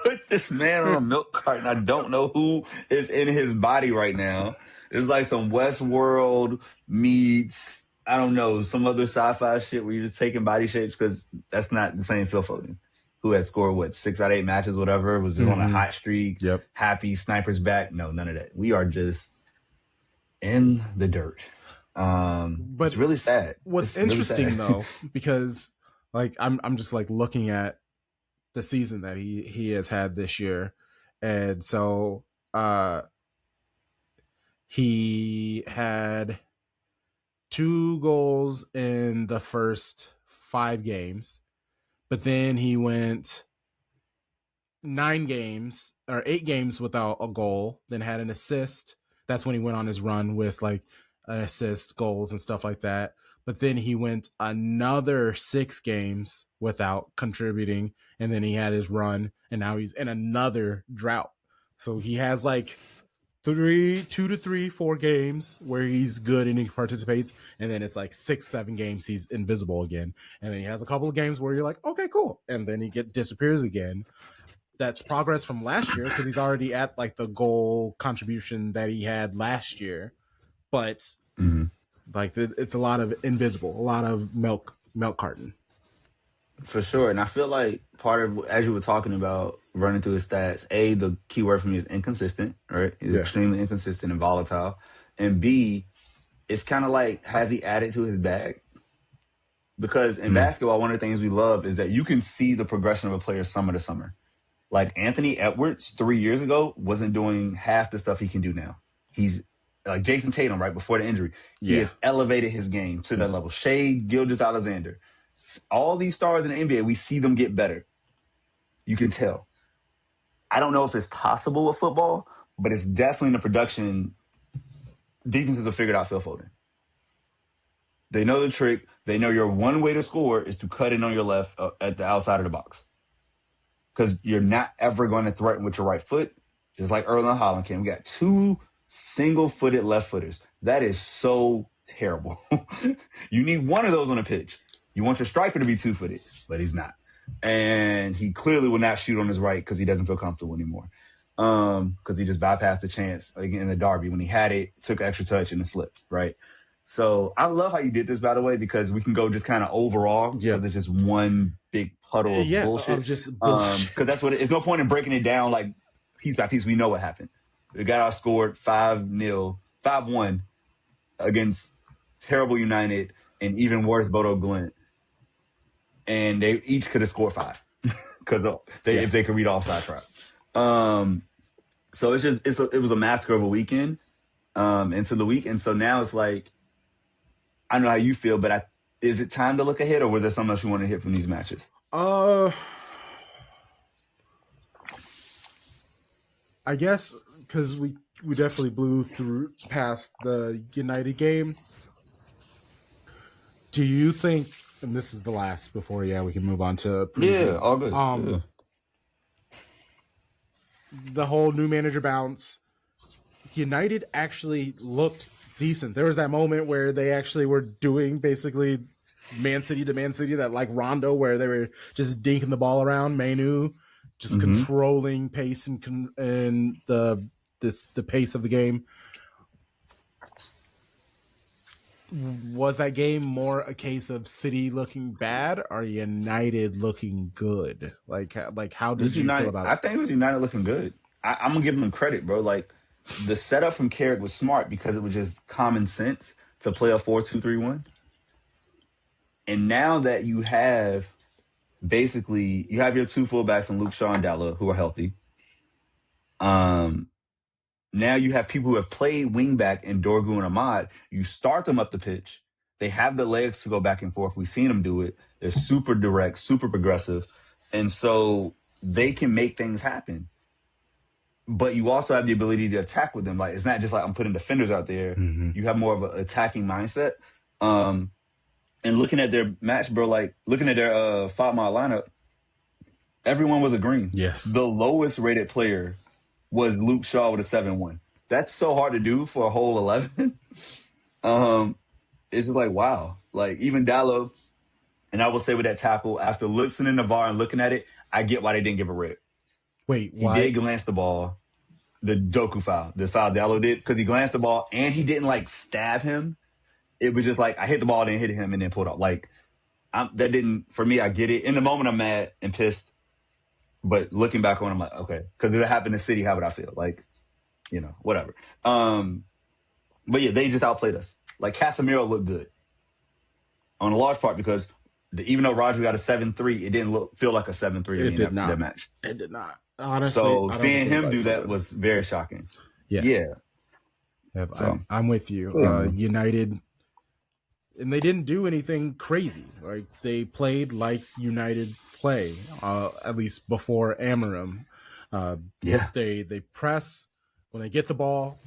Put this man on a milk carton. I don't know who is in his body right now. It's like some Westworld meets, I don't know, some other sci-fi shit where you're just taking body shapes, because that's not the same Phil Foden, who had scored, 6 out of 8 matches, whatever, was just on a hot streak, happy, sniper's back. No, none of that. We are just in the dirt. But it's really sad. What's interesting, though, because I'm just looking at the season that he has had this year. And so he had 2 goals in the first 5 games, but then he went 8 games without a goal, then had an assist. That's when he went on his run with an assist, goals and stuff like that. But then he went another 6 games without contributing, and then he had his run, and now he's in another drought. So he has 2 to 3, 4 games where he's good and he participates, and then it's 6, 7 games he's invisible again, and then he has a couple of games where you're like, okay, cool, and then he disappears again. That's progress from last year because he's already at the goal contribution that he had last year, but it's a lot of invisible, a lot of milk carton. For sure. And I feel like part of, as you were talking about running through his stats, A, the key word for me is inconsistent, right? He's extremely inconsistent and volatile. And B, it's kind of has he added to his bag? Because in basketball, one of the things we love is that you can see the progression of a player summer to summer. Anthony Edwards 3 years ago wasn't doing half the stuff he can do now. He's Jason Tatum right before the injury. He has elevated his game to that level. Shai Gilgeous-Alexander. All these stars in the NBA, we see them get better. You can tell. I don't know if it's possible with football, but it's definitely in the production. Defenses have figured out Phil Foden. They know the trick. They know your one way to score is to cut in on your left at the outside of the box. Because you're not ever going to threaten with your right foot, just like Erling Haaland can. We got 2 single-footed left footers. That is so terrible. You need one of those on a pitch. You want your striker to be 2-footed, but he's not. And he clearly will not shoot on his right because he doesn't feel comfortable anymore. because he just bypassed the chance again in the derby when he had it, took an extra touch and it slipped, right? So I love how you did this, by the way, because we can go just kind of overall because it's just one big puddle of bullshit. Of just bullshit. Because that's what it's no point in breaking it down like piece by piece. We know what happened. We got outscored 5-1 against terrible United and even worse Bodo Glint, and they each could have scored 5 because if they could read offside trap. So it was a massacre of a weekend into the week, and so now it's like, I don't know how you feel, but is it time to look ahead, or was there something else you want to hit from these matches? I guess because we definitely blew through past the United game. Do you think, and this is the last before we can move on to preview. Yeah, all good. The whole new manager bounce, United actually looked decent. There was that moment where they actually were doing basically Man City to Man City, that like Rondo where they were just dinking the ball around, Manu just controlling pace and the pace of the game. Was that game more a case of City looking bad or United looking good? Like how did you feel about it? I think it was United looking good. I'm gonna give them credit, bro. Like the setup from Carrick was smart because it was just common sense to play a 4-2-3-1. And now that you have basically your 2 fullbacks and Luke Shaw and Dalot who are healthy. Now you have people who have played wingback in Dorgu and Ahmad. You start them up the pitch. They have the legs to go back and forth. We've seen them do it. They're super direct, super progressive. And so they can make things happen. But you also have the ability to attack with them. Like, it's not just like I'm putting defenders out there. Mm-hmm. You have more of an attacking mindset. And looking at their match, bro, like looking at their 5-mile lineup, everyone was agreeing. Yes. The lowest rated player was Luke Shaw with a 7-1. That's so hard to do for a whole 11. It's just like, wow. Like, even Dalot, and I will say with that tackle, after listening to VAR and looking at it, I get why they didn't give a red. Wait, why? He did glance the ball, the Doku foul, the foul Dalot did, because he glanced the ball and he didn't, like, stab him. It was just like, I hit the ball, then hit him, and then pulled out. Like, that didn't, for me, I get it. In the moment, I'm mad and pissed. But looking back on it, I'm like, okay. Because if it happened in City, how would I feel? Like, whatever. But yeah, they just outplayed us. Like, Casemiro looked good. On a large part because even though Roger got a 7-3, it didn't feel like a 7-3 in that match. It did not. Honestly. So seeing him do that was very shocking. Yeah. So, I'm with you. United, and they didn't do anything crazy. Like, they played like United play, at least before Amarim. They press. When they get the ball,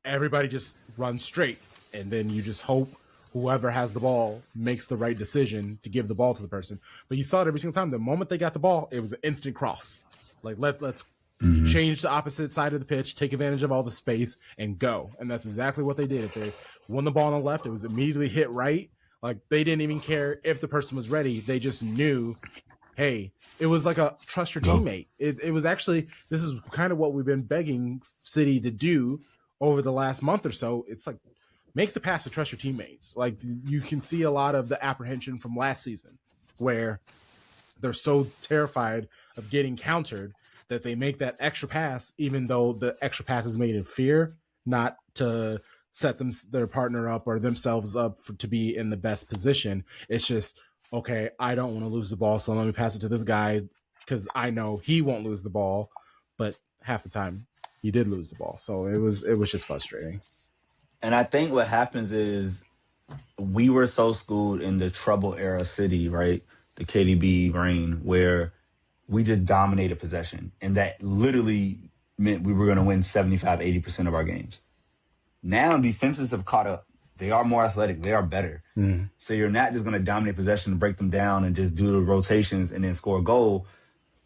everybody just runs straight. And then you just hope whoever has the ball makes the right decision to give the ball to the person. But you saw it every single time. The moment they got the ball, it was an instant cross. Like, let's change the opposite side of the pitch, take advantage of all the space, and go. And that's exactly what they did. If they won the ball on the left, it was immediately hit right. Like, they didn't even care if the person was ready. They just knew, hey, it was like a trust your teammate. It was actually, this is kind of what we've been begging City to do over the last month or so. It's like, make the pass to trust your teammates. Like, you can see a lot of the apprehension from last season where they're so terrified of getting countered that they make that extra pass, even though the extra pass is made in fear, not to set their partner up or themselves up to be in the best position. It's just, okay, I don't want to lose the ball, so let me pass it to this guy because I know he won't lose the ball. But half the time, he did lose the ball. So it was just frustrating. And I think what happens is we were so schooled in the trouble era City, right? The KDB reign, where we just dominated possession. And that literally meant we were going to win 75, 80% of our games. Now defenses have caught up. They are more athletic. They are better. Mm. So you're not just going to dominate possession and break them down and just do the rotations and then score a goal.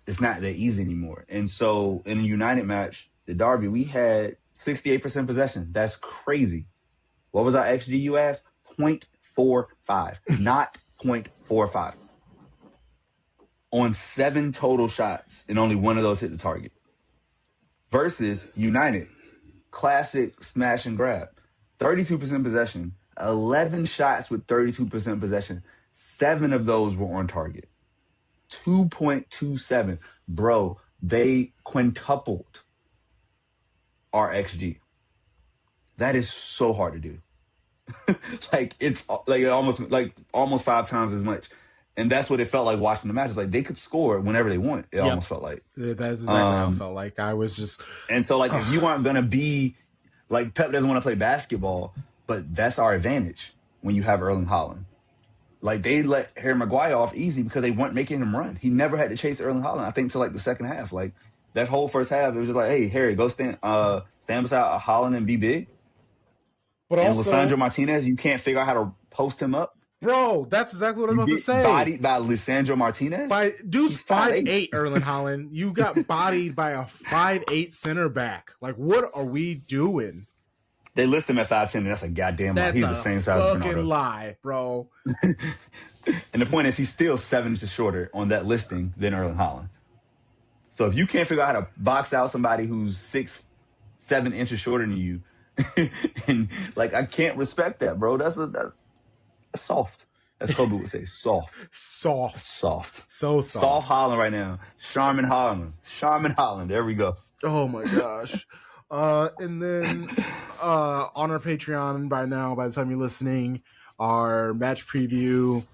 It's not that easy anymore. And so in a United match, the Derby, we had 68% possession. That's crazy. What was our XG, you asked? 0.45, not 0.45. On 7 total shots, and only one of those hit the target. versus United. Classic smash and grab. 32% possession, 11 shots with 32% possession. 7 of those were on target. 2.27. Bro, they quintupled our XG. That is so hard to do. It's like almost 5 times as much. And that's what it felt like watching the match. It's like they could score whenever they want. It almost felt like. That's exactly how it felt like. I was just... And so, like, if you aren't going to be... Like, Pep doesn't want to play basketball, but that's our advantage when you have Erling Haaland. Like, they let Harry Maguire off easy because they weren't making him run. He never had to chase Erling Haaland, I think, till, like, the second half. Like, that whole first half, it was just like, hey, Harry, go stand beside Haaland and be big. But and also, Lisandro Martinez, you can't figure out how to post him up. Bro, that's exactly what I was about to say. Bodied by Lisandro Martinez? Dude's 5'8", Erling Haaland. You got bodied by a 5'8" center back. Like, what are we doing? They list him at 5'10", and that's a goddamn lie. He's the same size as Bernardo. Fucking lie, bro. And the point is, he's still 7 inches shorter on that listing than Erling Haaland. So if you can't figure out how to box out somebody who's 6-7 inches shorter than you, and like I can't respect that, bro. That's soft. As Kobe would say, soft. So soft. Soft Haaland right now. Charmin Haaland. There we go. Oh my gosh. And then on our Patreon by the time you're listening, our match preview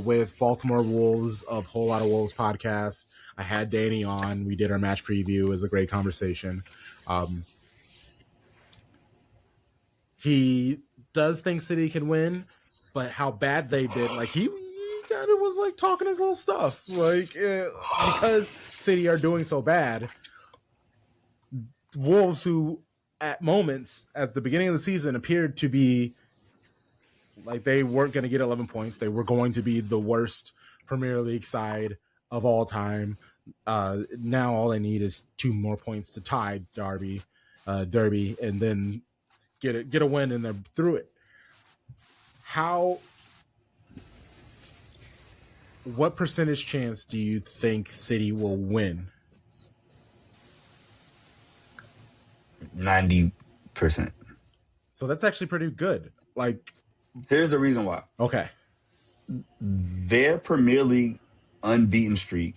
with Baltimore Wolves of Whole Lot of Wolves podcast. I had Danny on. We did our match preview. It was a great conversation. He does think City can win, but how bad they did, like he kind of was like talking his little stuff, like because City are doing so bad. Wolves, who at moments at the beginning of the season appeared to be like they weren't going to get 11 points, they were going to be the worst Premier League side of all time. Now all they need is 2 more points to tie Derby, and then get a win and they're through it. What percentage chance do you think City will win? 90%. So that's actually pretty good. Like, here's the reason why. Okay. Their Premier League unbeaten streak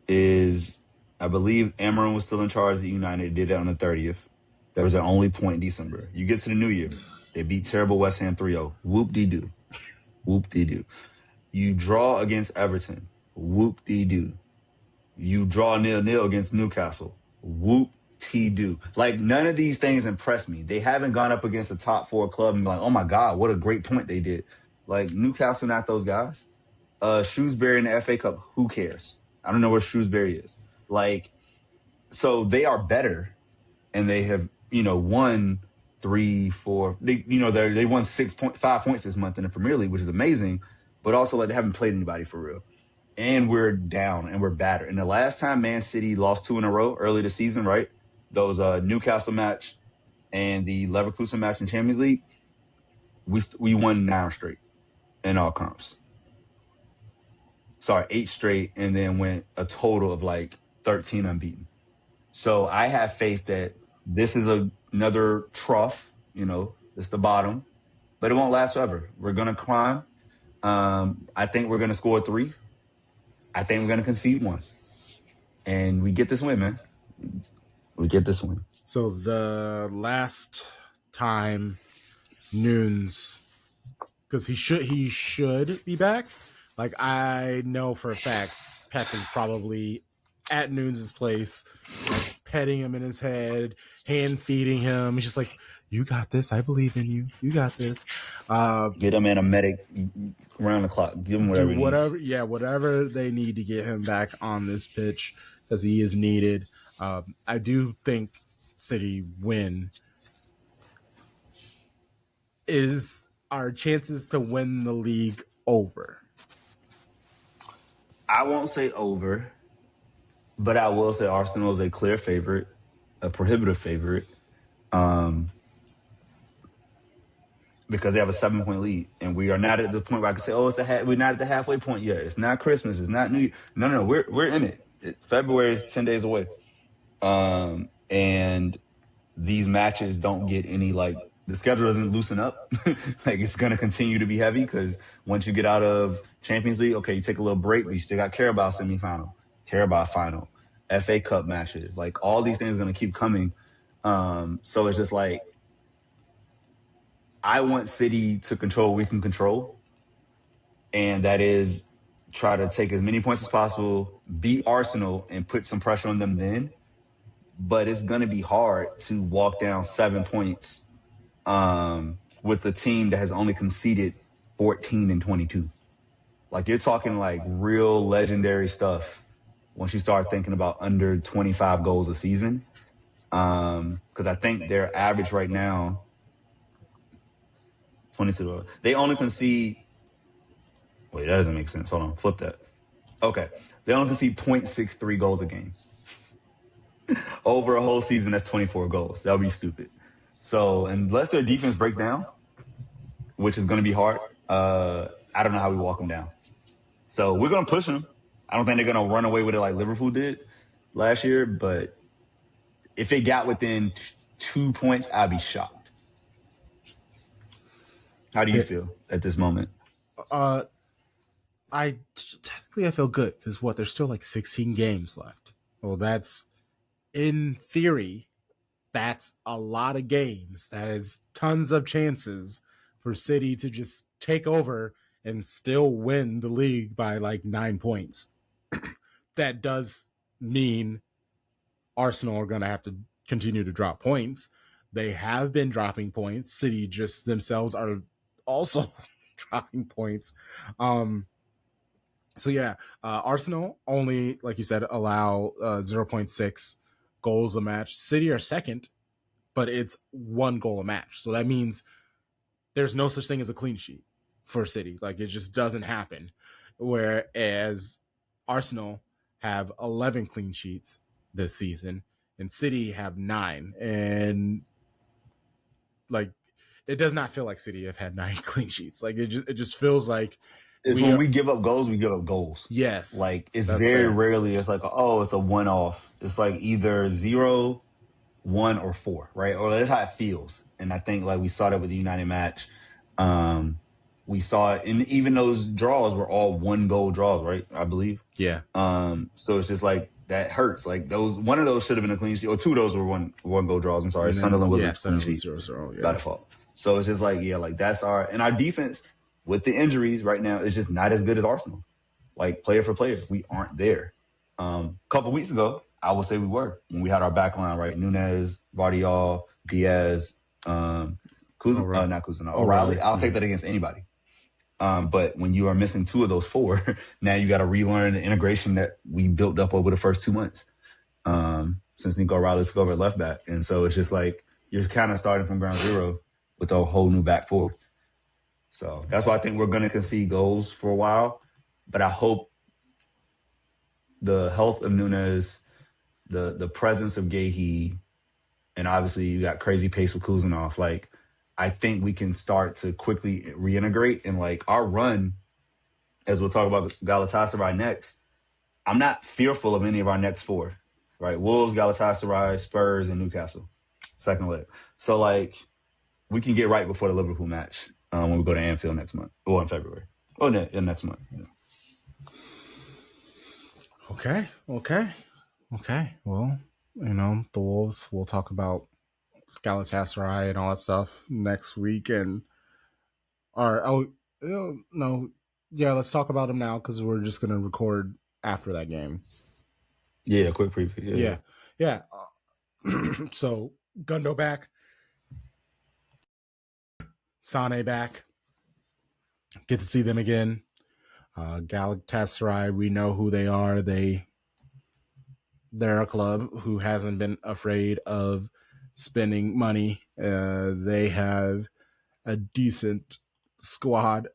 is, I believe Amarin was still in charge at United, did it on the 30th. That was their only point in December. You get to the new year, they beat terrible West Ham 3-0. Whoop-dee-doo. Whoop-dee-doo. You draw against Everton. Whoop-dee-doo. You draw 0-0 against Newcastle. Whoop-dee-doo. Like, none of these things impress me. They haven't gone up against a top 4 club and be like, oh my God, what a great point they did. Like, Newcastle, not those guys. Shrewsbury in the FA Cup, who cares? I don't know where Shrewsbury is. Like, so they are better, and they have, won 3, 4. They won 5 points this month in the Premier League, which is amazing. But also, like, they haven't played anybody for real. And we're down and we're battered. And the last time Man City lost 2 in a row early this season, right? Those Newcastle match and the Leverkusen match in Champions League, we won 9 straight in all comps. Sorry, 8 straight, and then went a total of like 13 unbeaten. So I have faith that this is another trough, it's the bottom, but it won't last forever. We're going to climb. I think we're going to score 3. I think we're going to concede 1. And we get this win, man. We get this win. So the last time Nunes, because he should be back. Like, I know for a fact Pep is probably at Nunes' place, like, petting him in his head, hand feeding him. He's just like, you got this. I believe in you. You got this. Get him in a medic around the clock. Give him whatever they need to get him back on this pitch, because he is needed. I do think City win. Is our chances to win the league over? I won't say over, but I will say Arsenal is a clear favorite, a prohibitive favorite, because they have a 7-point lead, and we are not at the point where I can say, we're not at the halfway point yet. It's not Christmas. It's not New Year. No. We're in it. February is 10 days away. And these matches don't get any, like, the schedule doesn't loosen up. Like, it's going to continue to be heavy because once you get out of Champions League, okay, you take a little break, but you still got Carabao semifinal, Carabao final, FA Cup matches. Like, all these things are going to keep coming. So it's just like, I want City to control what we can control. And that is try to take as many points as possible, beat Arsenal, and put some pressure on them then. But it's going to be hard to walk down 7 points with a team that has only conceded 14 and 22. Like, you're talking like real legendary stuff once you start thinking about under 25 goals a season. Because I think their average right now, 22. They only concede. Wait, that doesn't make sense. Hold on, flip that. Okay, they only concede 0.63 goals a game. Over a whole season, that's 24 goals. That would be stupid. So unless their defense breaks down, which is going to be hard, I don't know how we walk them down. So we're going to push them. I don't think they're going to run away with it like Liverpool did last year. But if they got within 2 points, I'd be shocked. How do you feel at this moment? I feel good because there's still like 16 games left. Well, that's in theory, that's a lot of games. That is tons of chances for City to just take over and still win the league by like 9 points. That does mean Arsenal are going to have to continue to drop points. They have been dropping points. City just themselves are also dropping points. So yeah, Arsenal only, like you said, allow 0.6 goals a match. City are second, but it's 1 goal a match. So that means there's no such thing as a clean sheet for City. Like, it just doesn't happen. Whereas Arsenal have 11 clean sheets this season and City have 9. And like, it does not feel like City have had 9 clean sheets. Like, it just feels like when we give up goals, we give up goals. Yes. Like, it's very rarely, it's like, oh, it's a one-off. It's like either 0, 1, or 4, right? Or that's how it feels. And I think, like, we saw that with the United match. We saw it, and even those draws were all 1-goal draws, right? I believe. Yeah. So it's just like, that hurts. Like, one of those should have been a clean sheet, or 2 of those were 1-goal draws. I'm sorry. Sunderland was a clean sheet by default. So it's just like, yeah, like, that's and our defense with the injuries right now is just not as good as Arsenal. Like, player for player, we aren't there. A couple weeks ago, I would say we were, when we had our back line, right? Nunez, Vardiol, Diaz, O'Reilly. I'll take that against anybody. But when you are missing 2 of those 4, now you got to relearn the integration that we built up over the first 2 months since Nico O'Reilly took over at left back. And so it's just like, you're kind of starting from ground zero with a whole new back four. So that's why I think we're going to concede goals for a while. But I hope the health of Nunez, the presence of Guehi, and obviously you got crazy pace with Kuzanov. Like, I think we can start to quickly reintegrate. And like, our run, as we'll talk about Galatasaray next, I'm not fearful of any of our next 4, right? Wolves, Galatasaray, Spurs, and Newcastle, second leg. So like, we can get right before the Liverpool match when we go to Anfield next month, or in February, or next month. Yeah. Okay. Well, the Wolves, we'll talk about Galatasaray and all that stuff next week. And let's talk about them now because we're just going to record after that game. Yeah, quick preview. Yeah. So, Gundo back. Sane back. Get to see them again. Galatasaray, we know who they are. They're a club who hasn't been afraid of spending money. They have a decent squad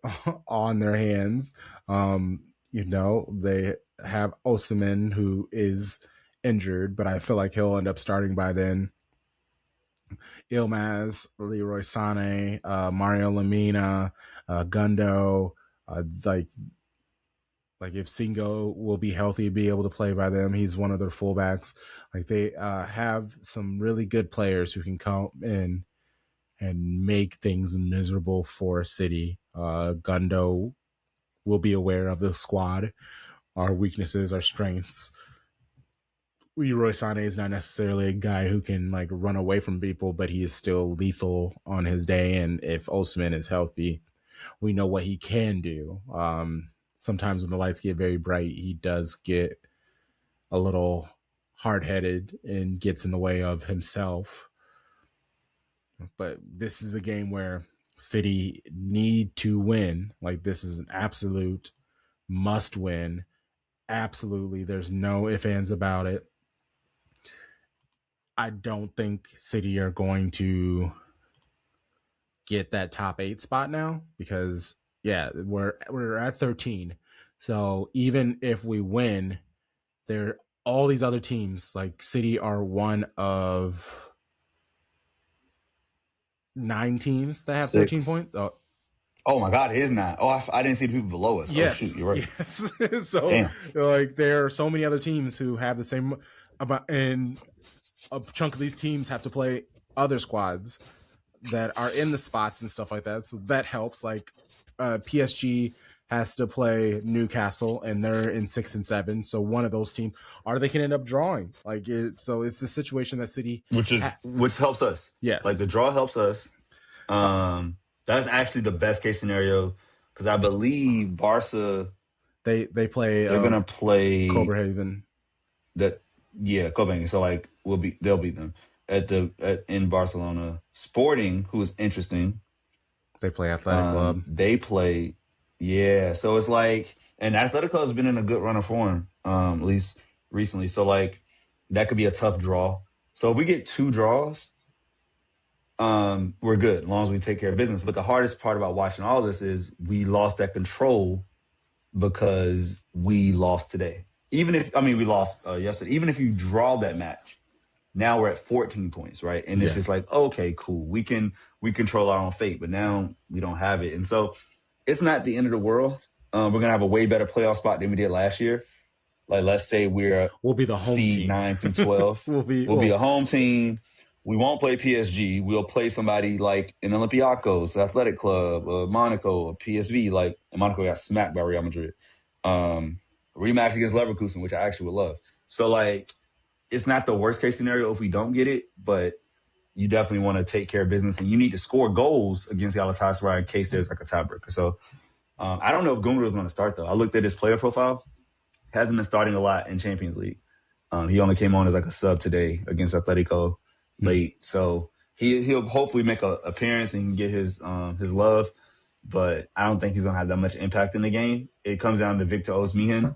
on their hands. They have Osimhen, who is injured, but I feel like he'll end up starting by then. Ilmaz, Leroy Sané, Mario Lemina, Gundo, Like if Singo will be healthy, be able to play by them. He's one of their fullbacks. Like they have some really good players who can come in and make things miserable for City. Gundo will be aware of the squad, our weaknesses, our strengths. Leroy Sané is not necessarily a guy who can like run away from people, but he is still lethal on his day. And if Osimhen is healthy, we know what he can do. Sometimes when the lights get very bright, he does get a little hard-headed and gets in the way of himself. But this is a game where City need to win. Like this is an absolute must win. Absolutely. There's no ifs, ands about it. I don't think City are going to get that top 8 spot now because we're at 13. So even if we win, there all these other teams like City are one of 9 teams that have 13 points. Oh my God, it is not. Oh, I didn't see the people below us. Yes, oh, shoot, you're right. Yes. So like there are so many other teams who have the same and a chunk of these teams have to play other squads that are in the spots and stuff like that. So that helps. Like PSG has to play Newcastle and they're in 6 and 7. So one of those teams, or they can end up drawing. So it's the situation that City, which helps us. Yes, like the draw helps us. That's actually the best case scenario because I believe Barca they play. They're gonna play Copenhagen. Copenhagen. So like they'll beat them in Barcelona. Sporting, who is interesting. They play Athletic Club. They play, So it's like, and Athletic Club has been in a good run of form, at least recently. So like, that could be a tough draw. So if we get 2 draws, we're good as long as we take care of business. But the hardest part about watching all this is we lost that control because we lost today. We lost yesterday. Even if you draw that match, now we're at 14 points, right? And it's just like, okay, cool. We control our own fate, but now we don't have it. And so it's not the end of the world. We're going to have a way better playoff spot than we did last year. Like, let's say we'll be the home team. 9 through 12. we'll be a home team. We won't play PSG. We'll play somebody like an Olympiacos, Athletic Club, Monaco, PSV. Like, and Monaco got smacked by Real Madrid. Rematch against Leverkusen, which I actually would love. So, like, it's not the worst case scenario if we don't get it, but you definitely want to take care of business, and you need to score goals against Galatasaray in case there's like a tiebreaker. So, I don't know if Gundogan is going to start though. I looked at his player profile; hasn't been starting a lot in Champions League. He only came on as like a sub today against Atletico late, so he'll hopefully make an appearance and get his love. But I don't think he's gonna have that much impact in the game. It comes down to Victor Osimhen,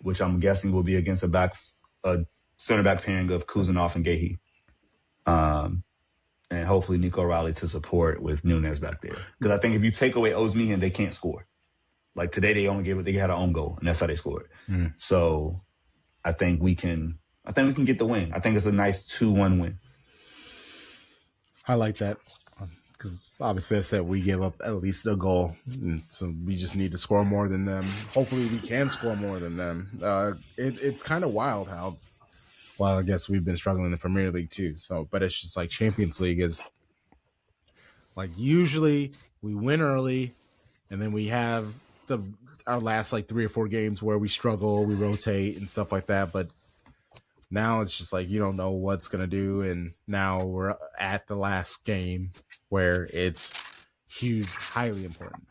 which I'm guessing will be against a center back pairing of Kuzanov and Guehi. And hopefully Nico Rowley to support with Nunes back there. Because I think if you take away Osimhen, they can't score. Like today, they had an own goal, and that's how they scored. So I think we can get the win. I think it's a nice 2-1 win. I like that. Because obviously I said we give up at least a goal. And so we just need to score more than them. Hopefully we can score more than them. It's kind of wild how, well, I guess we've been struggling in the Premier League too. So, but it's just like Champions League is like usually we win early and then we have our last like 3 or 4 games where we struggle, we rotate and stuff like that. But now it's just like you don't know what's going to do. And now we're at the last game where it's huge, highly important.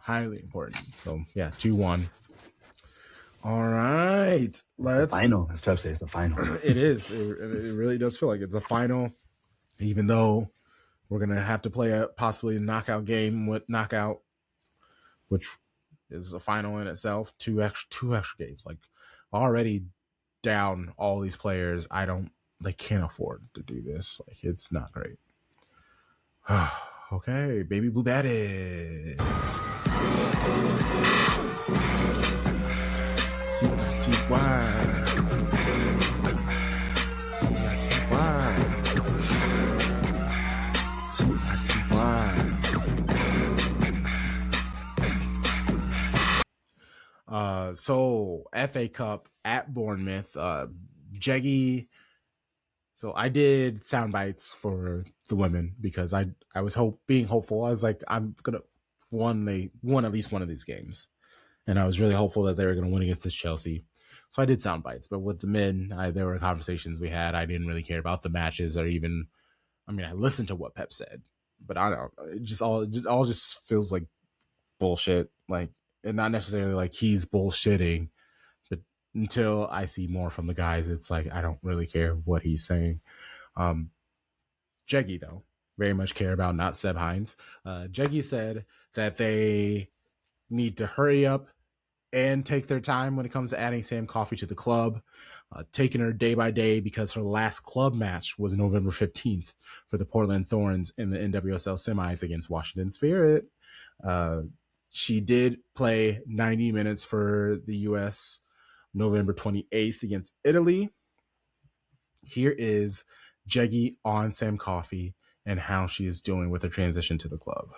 So, yeah, 2-1. All right. Let's final. As Pep says, it's the final. It is. It really does feel like it's the final, even though we're going to have to play possibly a knockout game with knockout, which is a final in itself. Two extra games. Like already down all these players. They can't afford to do this. Like it's not great. Okay, baby blue baddies. So FA Cup at Bournemouth, Guehi. So I did sound bites for the women because I was being hopeful. I was like, I'm gonna won at least one of these games, and I was really hopeful that they were gonna win against this Chelsea. So I did sound bites, but with the men, there were conversations we had. I didn't really care about the matches or even. I mean, I listened to what Pep said, but I don't. It all just feels like bullshit. Like, and not necessarily like he's bullshitting, but until I see more from the guys, it's like I don't really care what he's saying. Guehi, though, very much care about not Seb Hines. Guehi said that they need to hurry up and take their time when it comes to adding Sam Coffey to the club, taking her day by day because her last club match was November 15th for the Portland Thorns in the NWSL semis against Washington Spirit. She did play 90 minutes for the U.S. November 28th against Italy. Here is Guehi on Sam Coffey and how she is doing with her transition to the club.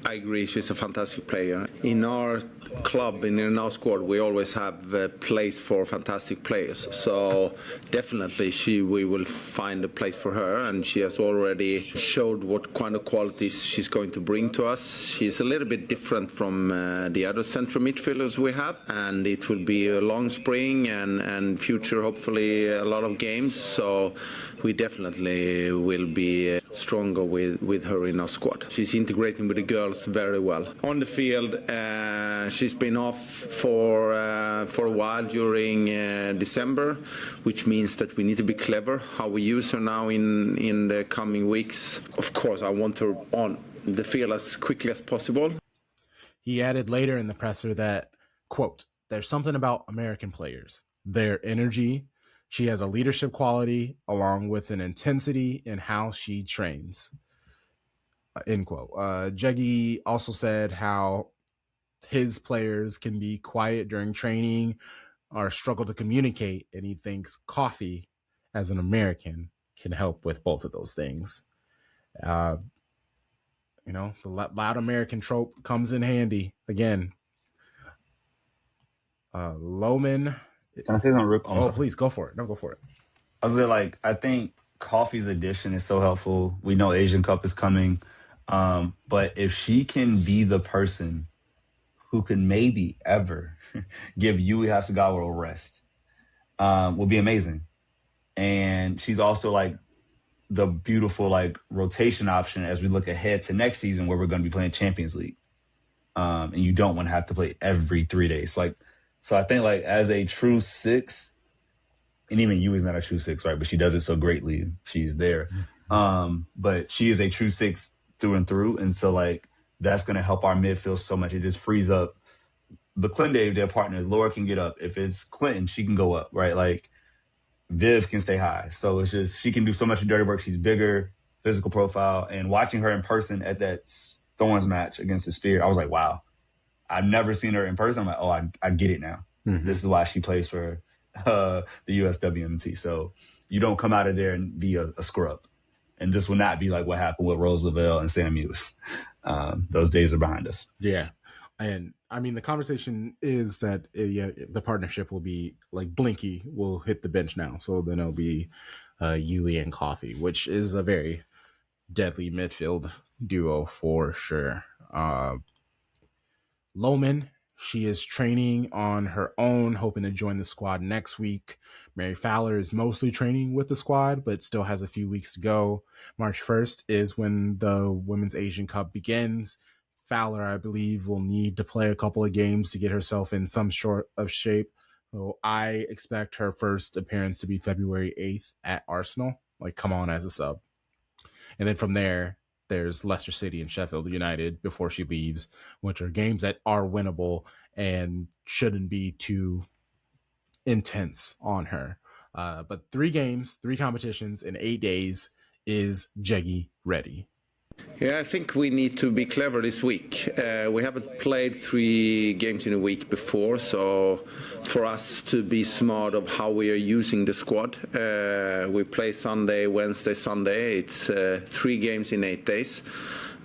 I agree, she's a fantastic player. In our club, in our squad, we always have a place for fantastic players. So definitely we will find a place for her, and she has already showed what kind of qualities she's going to bring to us. She's a little bit different from the other central midfielders we have, and it will be a long spring and future, hopefully, a lot of games. So we definitely will be stronger with her in our squad. She's integrating with the girls very well. On the field, she's been off for a while during December, which means that we need to be clever how we use her now in the coming weeks. Of course, I want her on the field as quickly as possible. He added later in the presser that, quote, "There's something about American players, their energy. She has a leadership quality along with an intensity in how she trains." End quote. Guehi also said how his players can be quiet during training or struggle to communicate, and he thinks Coffey, as an American, can help with both of those things. The loud American trope comes in handy again. Lohman. Can I say something real quick? Oh, please go for it. No, go for it. I was like, I think Coffey's addition is so helpful. We know Asian Cup is coming. But if she can be the person who can maybe ever give Yui Hasegawa a rest, will be amazing. And she's also like the beautiful like rotation option as we look ahead to next season where we're going to be playing Champions League. And you don't want to have to play every 3 days. So I think like as a true six, and even Yui's not a true six, right? But she does it so greatly. She's there. But she is a true six through and through. And so like, that's going to help our midfield so much. It just frees up the Clende, their partners. Laura can get up. If it's Clinton, she can go up, right? Like Viv can stay high. So it's just, she can do so much dirty work. She's bigger, physical profile. And watching her in person at that Thorns match against the Spear, I was like, wow, I've never seen her in person. I'm like, oh, I get it now. Mm-hmm. This is why she plays for the USWMT. So you don't come out of there and be a scrub. And this will not be like what happened with Rose Lavelle and Sam Hughes. Those days are behind us. Yeah. And I mean, the conversation is that the partnership will be like Blinky will hit the bench now. So then it'll be Yui and Coffey, which is a very deadly midfield duo for sure. Lohman, she is training on her own, hoping to join the squad next week. Mary Fowler is mostly training with the squad, but still has a few weeks to go. March 1st is when the Women's Asian Cup begins. Fowler, I believe, will need to play a couple of games to get herself in some sort of shape. So I expect her first appearance to be February 8th at Arsenal. Like, come on as a sub. And then from there, there's Leicester City and Sheffield United before she leaves, which are games that are winnable and shouldn't be too intense on her. But 3 games, 3 competitions in 8 days. Is Guehi ready? Yeah, I think we need to be clever this week. We haven't played 3 games in a week before, so for us to be smart of how we are using the squad, we play Sunday, Wednesday, Sunday. It's 3 games in 8 days.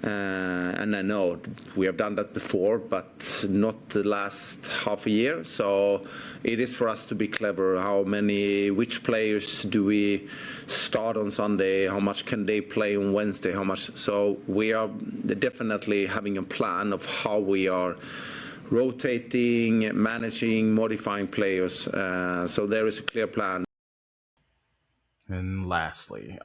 And I know we have done that before, but not the last half a year. So it is for us to be clever. Which players do we start on Sunday? How much can they play on Wednesday? How much? So we are definitely having a plan of how we are rotating, managing, modifying players. So there is a clear plan. And lastly,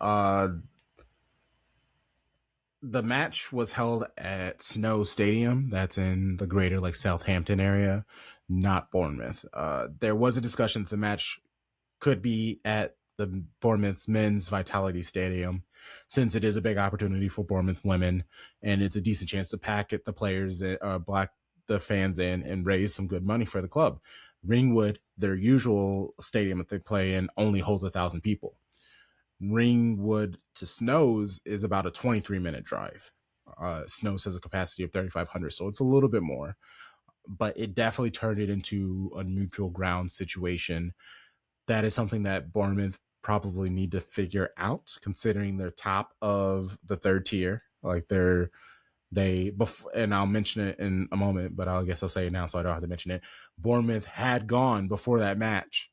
the match was held at Snow Stadium. That's in the greater Southampton area, not Bournemouth. There was a discussion that the match could be at the Bournemouth's men's Vitality Stadium, since it is a big opportunity for Bournemouth women, and it's a decent chance to pack it, the fans in and raise some good money for the club. Ringwood, their usual stadium that they play in, only holds 1,000 people. Ringwood to Snows is about a 23-minute drive. Snows has a capacity of 3,500, so it's a little bit more. But it definitely turned it into a neutral ground situation. That is something that Bournemouth probably need to figure out, considering they're top of the third tier. And I'll mention it in a moment, but I guess I'll say it now so I don't have to mention it. Bournemouth had gone before that match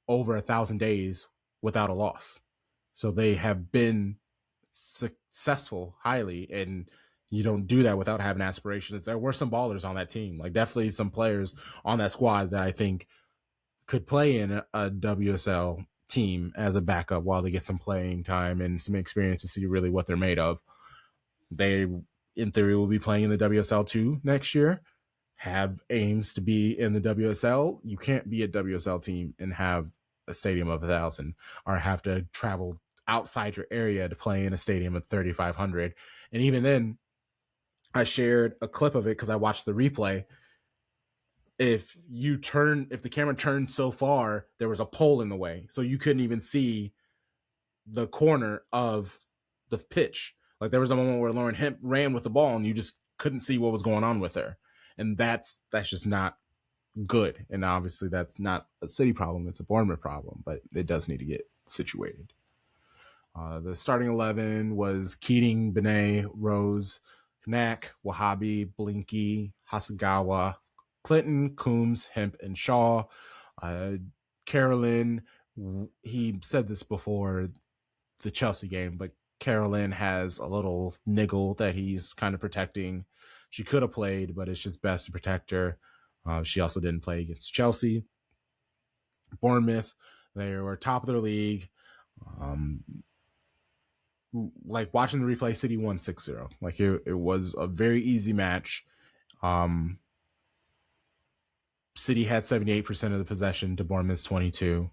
over 1,000 days without a loss. So they have been successful highly, and you don't do that without having aspirations. There were some ballers on that team, definitely some players on that squad that I think could play in a WSL team as a backup while they get some playing time and some experience to see really what they're made of. They, in theory, will be playing in the WSL 2 next year, have aims to be in the WSL. You can't be a WSL team and have a stadium of 1,000 or have to travel outside your area to play in a stadium of 3,500. And even then, I shared a clip of it because I watched the replay. If the camera turned so far, there was a pole in the way, so you couldn't even see the corner of the pitch. There was a moment where Lauren Hemp ran with the ball and you just couldn't see what was going on with her. And that's just not good. And obviously that's not a City problem. It's a Bournemouth problem, but it does need to get situated. The starting 11 was Keating, Benet, Rose, Knack, Wahabi, Blinky, Hasagawa, Clinton, Coombs, Hemp, and Shaw. Carolyn, he said this before the Chelsea game, but Carolyn has a little niggle that he's kind of protecting. She could have played, but it's just best to protect her. She also didn't play against Chelsea. Bournemouth, they were top of their league. Watching the replay, City won 6-0. It was a very easy match. City had 78% of the possession to Bournemouth's 22.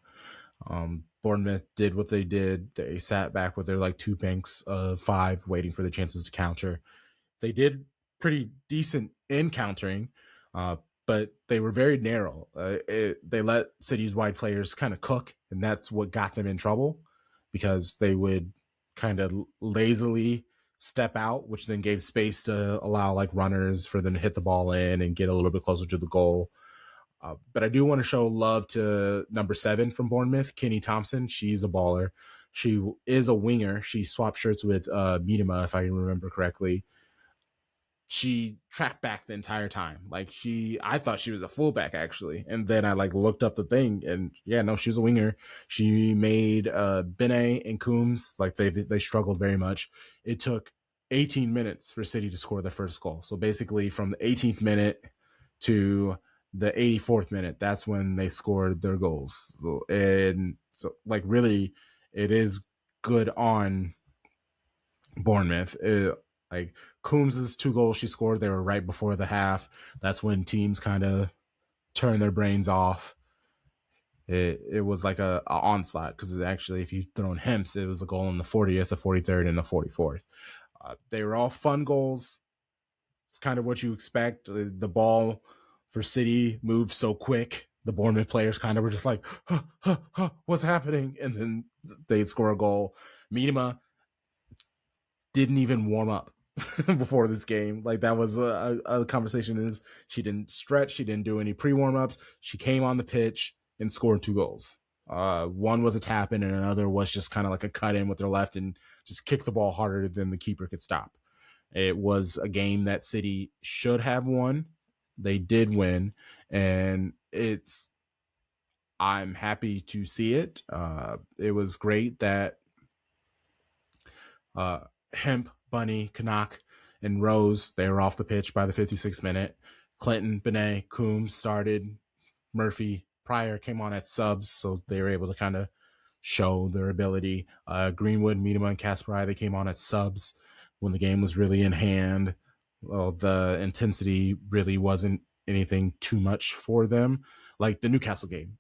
Bournemouth did what they did. They sat back with their 2 banks of 5, waiting for the chances to counter. They did pretty decent in countering, but they were very narrow. They let City's wide players kind of cook, and that's what got them in trouble, because they would kind of lazily step out, which then gave space to allow runners for them to hit the ball in and get a little bit closer to the goal. But I do want to show love to number 7 from Bournemouth, Kenny Thompson. She's a baller. She is a winger. She swapped shirts with Miedema, if I remember correctly. She tracked back the entire time. I thought she was a fullback, actually. And then I looked up the thing, and yeah, no, she was a winger. She made Benet and Coombs, they struggled very much. It took 18 minutes for City to score their first goal. So basically from the 18th minute to the 84th minute, that's when they scored their goals. So really, it is good on Bournemouth. Coombs' 2 goals she scored, they were right before the half. That's when teams kind of turn their brains off. It was a onslaught, because actually, if you throw in Hemps, it was a goal in the 40th, the 43rd, and the 44th. They were all fun goals. It's kind of what you expect. The ball for City moved so quick. The Bournemouth players kind of were just what's happening? And then they'd score a goal. Miedema didn't even warm up before this game. That was a conversation. Is she didn't stretch. She didn't do any pre-warm-ups. She came on the pitch and scored 2 goals. One was a tap in, and another was just kind of a cut in with her left and just kick the ball harder than the keeper could stop. It was a game that City should have won. They did win, and I'm happy to see it. It was great that Hemp, Bunny, Canuck, and Rose, they were off the pitch by the 56th minute. Clinton, Benet, Coombs started. Murphy, Pryor came on at subs, so they were able to kind of show their ability. Greenwood, Miedema, and Kasparai, they came on at subs when the game was really in hand. Well, the intensity really wasn't anything too much for them. Like the Newcastle game,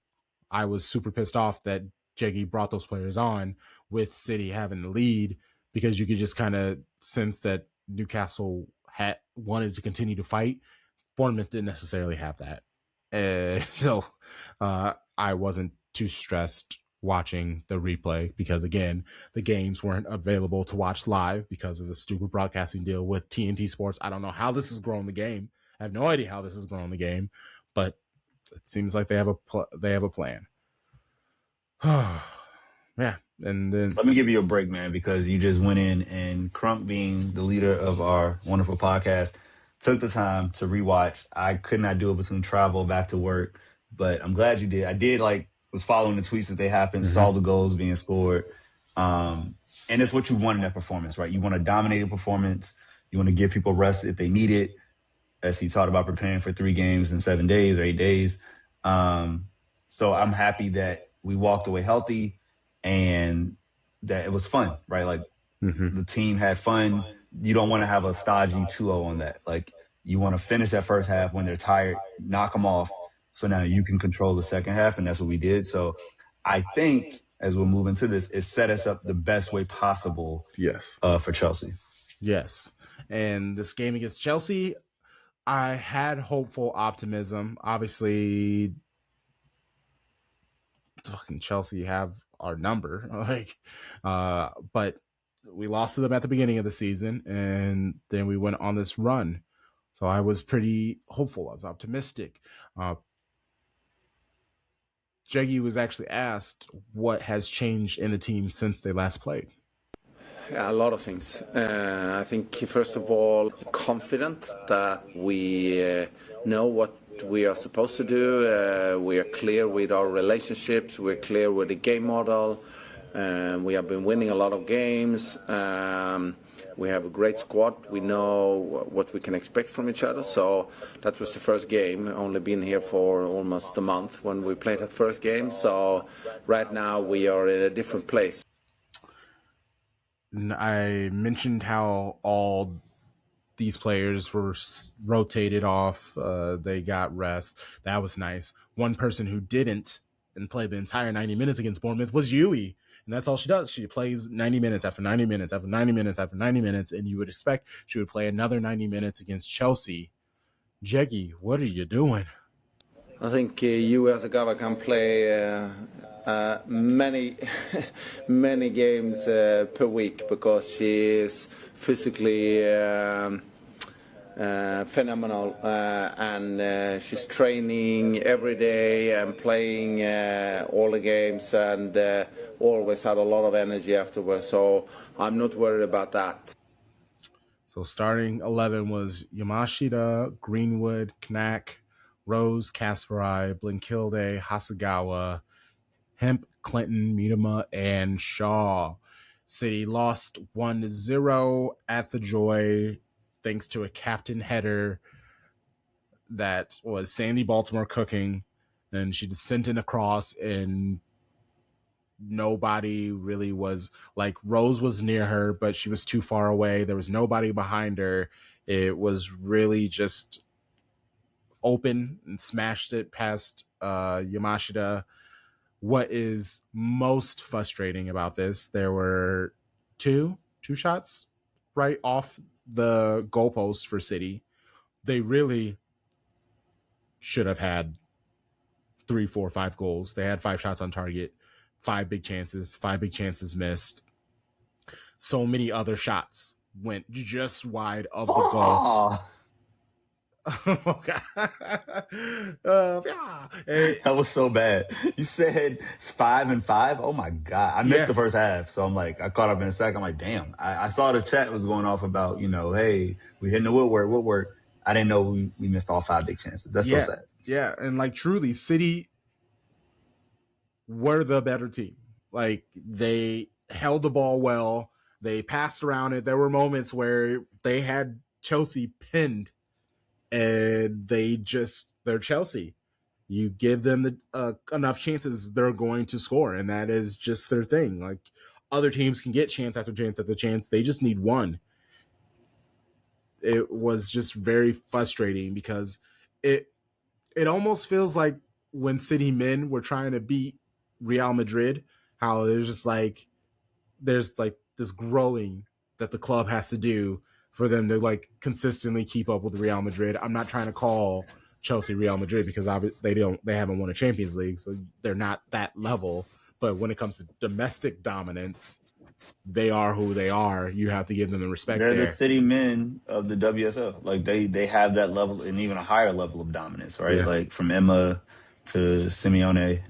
I was super pissed off that Guehi brought those players on with City having the lead, because you could just kind of sense that Newcastle had wanted to continue to fight. Bournemouth didn't necessarily have that. So I wasn't too stressed watching the replay, because again, the games weren't available to watch live because of the stupid broadcasting deal with TNT Sports. I don't know how this has grown the game. I have no idea how this has grown the game, but it seems like they have a plan. Yeah. And then let me give you a break, man, because you just went in and Crump, being the leader of our wonderful podcast, took the time to rewatch. I could not do it between travel back to work, but I'm glad you did. I did, was following the tweets as they happened, saw the goals being scored. And it's what you want in that performance, right? You want a dominating performance. You want to give people rest if they need it, as he talked about preparing for 3 games in 7 days or 8 days. So I'm happy that we walked away healthy and that it was fun, right? The team had fun. You don't want to have a stodgy 2-0 on that. You want to finish that first half when they're tired, knock them off, so now you can control the second half, and that's what we did. So I think as we'll move into this, it set us up the best way possible. Yes. For Chelsea. Yes. And this game against Chelsea, I had hopeful optimism. Obviously, fucking Chelsea have our number, but we lost to them at the beginning of the season, and then we went on this run. So I was pretty hopeful. I was optimistic. Guehi was actually asked what has changed in the team since they last played. Yeah, a lot of things. I think, first of all, confident that we know what we are supposed to do. We are clear with our relationships. We're clear with the game model. We have been winning a lot of games. We have a great squad. We know what we can expect from each other. So that was the first game. Only been here for almost a month when we played that first game. So right now we are in a different place. I mentioned how all these players were rotated off. They got rest. That was nice. One person who didn't and played the entire 90 minutes against Bournemouth was Yui. And that's all she does. She plays 90 minutes after 90 minutes after 90 minutes after 90 minutes. And you would expect she would play another 90 minutes against Chelsea. Guehi, what are you doing? I think you as a guy can play many many games per week, because she is physically phenomenal, and she's training every day and playing all the games, and always had a lot of energy afterwards. So I'm not worried about that. So starting 11 was Yamashita, Greenwood, Knack, Rose, Kasparai, Blinkilde, Hasegawa, Hemp, Clinton, Miedema, and Shaw. City lost 1-0 at the Joy, thanks to a captain header that was Sandy Baltimore cooking, and she just sent in a cross, and nobody really was, Rose was near her, but she was too far away. There was nobody behind her. It was really just open, and smashed it past Yamashita. What is most frustrating about this, there were two shots right off the goalpost for City. They really should have had 3, 4, 5 goals. They had 5 shots on target, 5 big chances missed. So many other shots went just wide of the goal. Oh God. Yeah. That was so bad. You said 5-5. Oh my God. I missed the first half. So I'm like, I caught up in a second. I'm like, damn. I saw the chat was going off about, hey, we hitting the woodwork. I didn't know we missed all 5 big chances. That's so sad. Yeah. And like truly, City were the better team. Like they held the ball well. They passed around it. There were moments where they had Chelsea pinned, and they're Chelsea. You give them enough chances, they're going to score, and that is just their thing. Like other teams can get chance after chance after chance. They just need one. It was just very frustrating because it almost feels like when City men were trying to beat Real Madrid, how there's this growing that the club has to do for them to like consistently keep up with Real Madrid. I'm not trying to call Chelsea Real Madrid because they haven't won a Champions League, so they're not that level. But when it comes to domestic dominance, they are who they are. You have to give them the respect. They're the City men of the WSL. Like they have that level and even a higher level of dominance, right? Yeah. Like from Emma to Simeone.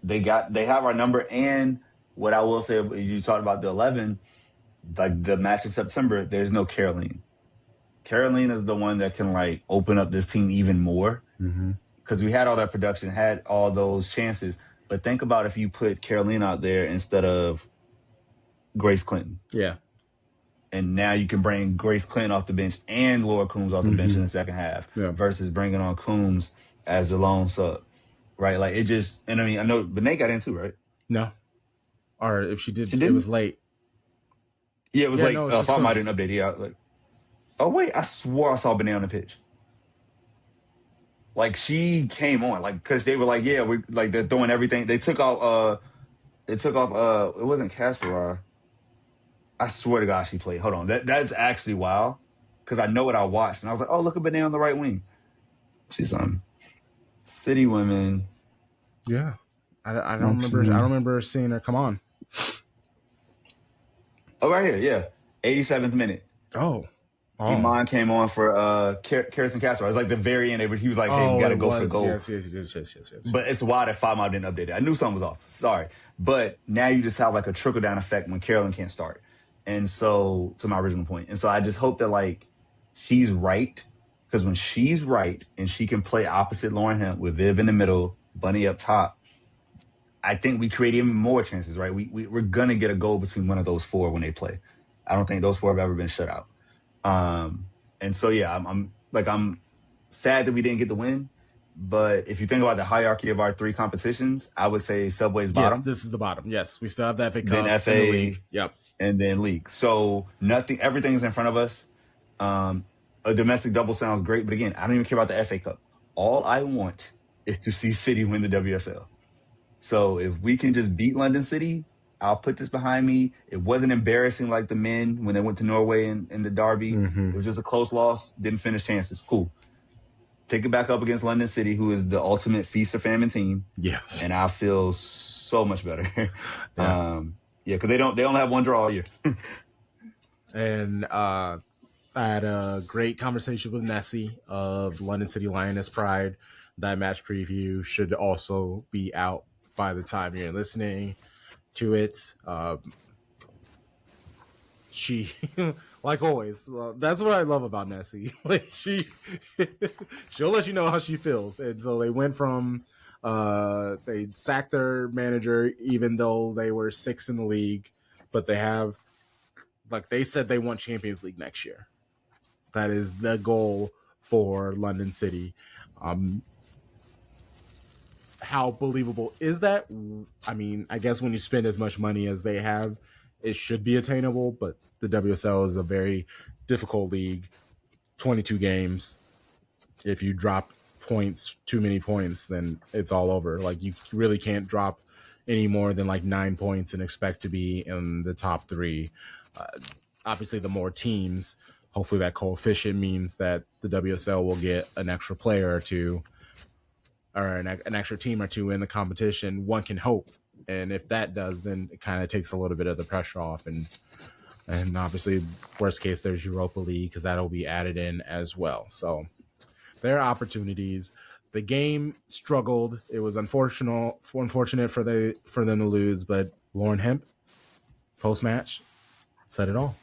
They have our number. And what I will say, you talked about the 11, like the match in September, there's no Caroline. Caroline is the one that can like open up this team even more because we had all that production, had all those chances. But think about if you put Caroline out there instead of Grace Clinton. Yeah. And now you can bring Grace Clinton off the bench and Laura Coombs off the bench in the second half versus bringing on Coombs as the lone sub, right? Like it just, and I mean, I know Benet got in too, right? No. Or if she did, it was late. Yeah, it was late. I thought I didn't update. Yeah, like, oh wait, I swore I saw Benet on the pitch. Like she came on, like because they were like, yeah, we like they're throwing everything. They took off. It wasn't Kasparov. I swear to God, she played. Hold on, that's actually wild because I know what I watched and I was like, oh look at Benet on the right wing. See something. City women. Yeah, I don't remember. I don't remember seeing her come on. Oh, right here, yeah, 87th minute. Oh. Iman came on for Kirsten Kasparov. It was like the very end. He was like, hey, you got to go for goal. Yes. But it's wild that Fama didn't update it. I knew something was off. Sorry. But now you just have like a trickle-down effect when Carolyn can't start. And so, to my original point. And so I just hope that like she's right. Because when she's right and she can play opposite Lauren Hemp with Viv in the middle, Bunny up top, I think we create even more chances, right? We're going to get a goal between one of those 4 when they play. I don't think those 4 have ever been shut out. And so, yeah, I'm sad that we didn't get the win. But if you think about the hierarchy of our 3 competitions, I would say Subway's bottom. Yes, this is the bottom. Yes, we still have the FA Cup, then FA, and the league. Yep. And then league. So everything's in front of us. A domestic double sounds great, but again, I don't even care about the FA Cup. All I want is to see City win the WSL. So if we can just beat London City, I'll put this behind me. It wasn't embarrassing like the men when they went to Norway in the derby. It was just a close loss. Didn't finish chances. Cool. Pick it back up against London City, who is the ultimate feast or famine team. Yes. And I feel so much better. Because they only have 1 draw all year. And I had a great conversation with Nessie of London City Lioness Pride. That match preview should also be out by the time you're listening to it. She, like always, that's what I love about Nessie. Like she'll let you know how she feels. And so they went from they sacked their manager even though they were 6th in the league, but they have, like they said, they want Champions League next year. That is the goal for London City. How believable is that? I mean, I guess when you spend as much money as they have, it should be attainable, but the WSL is a very difficult league. 22 games. If you drop points, too many points, then it's all over. Like you really can't drop any more than like 9 points and expect to be in the top 3. Obviously, the more teams, hopefully that coefficient means that the WSL will get an extra player or 2 or an extra team or 2 in the competition. One can hope. And if that does, then it kind of takes a little bit of the pressure off. And And obviously, worst case, there's Europa League because that'll be added in as well. So there are opportunities. The game struggled. It was unfortunate for them to lose, but Lauren Hemp, post match, said it all.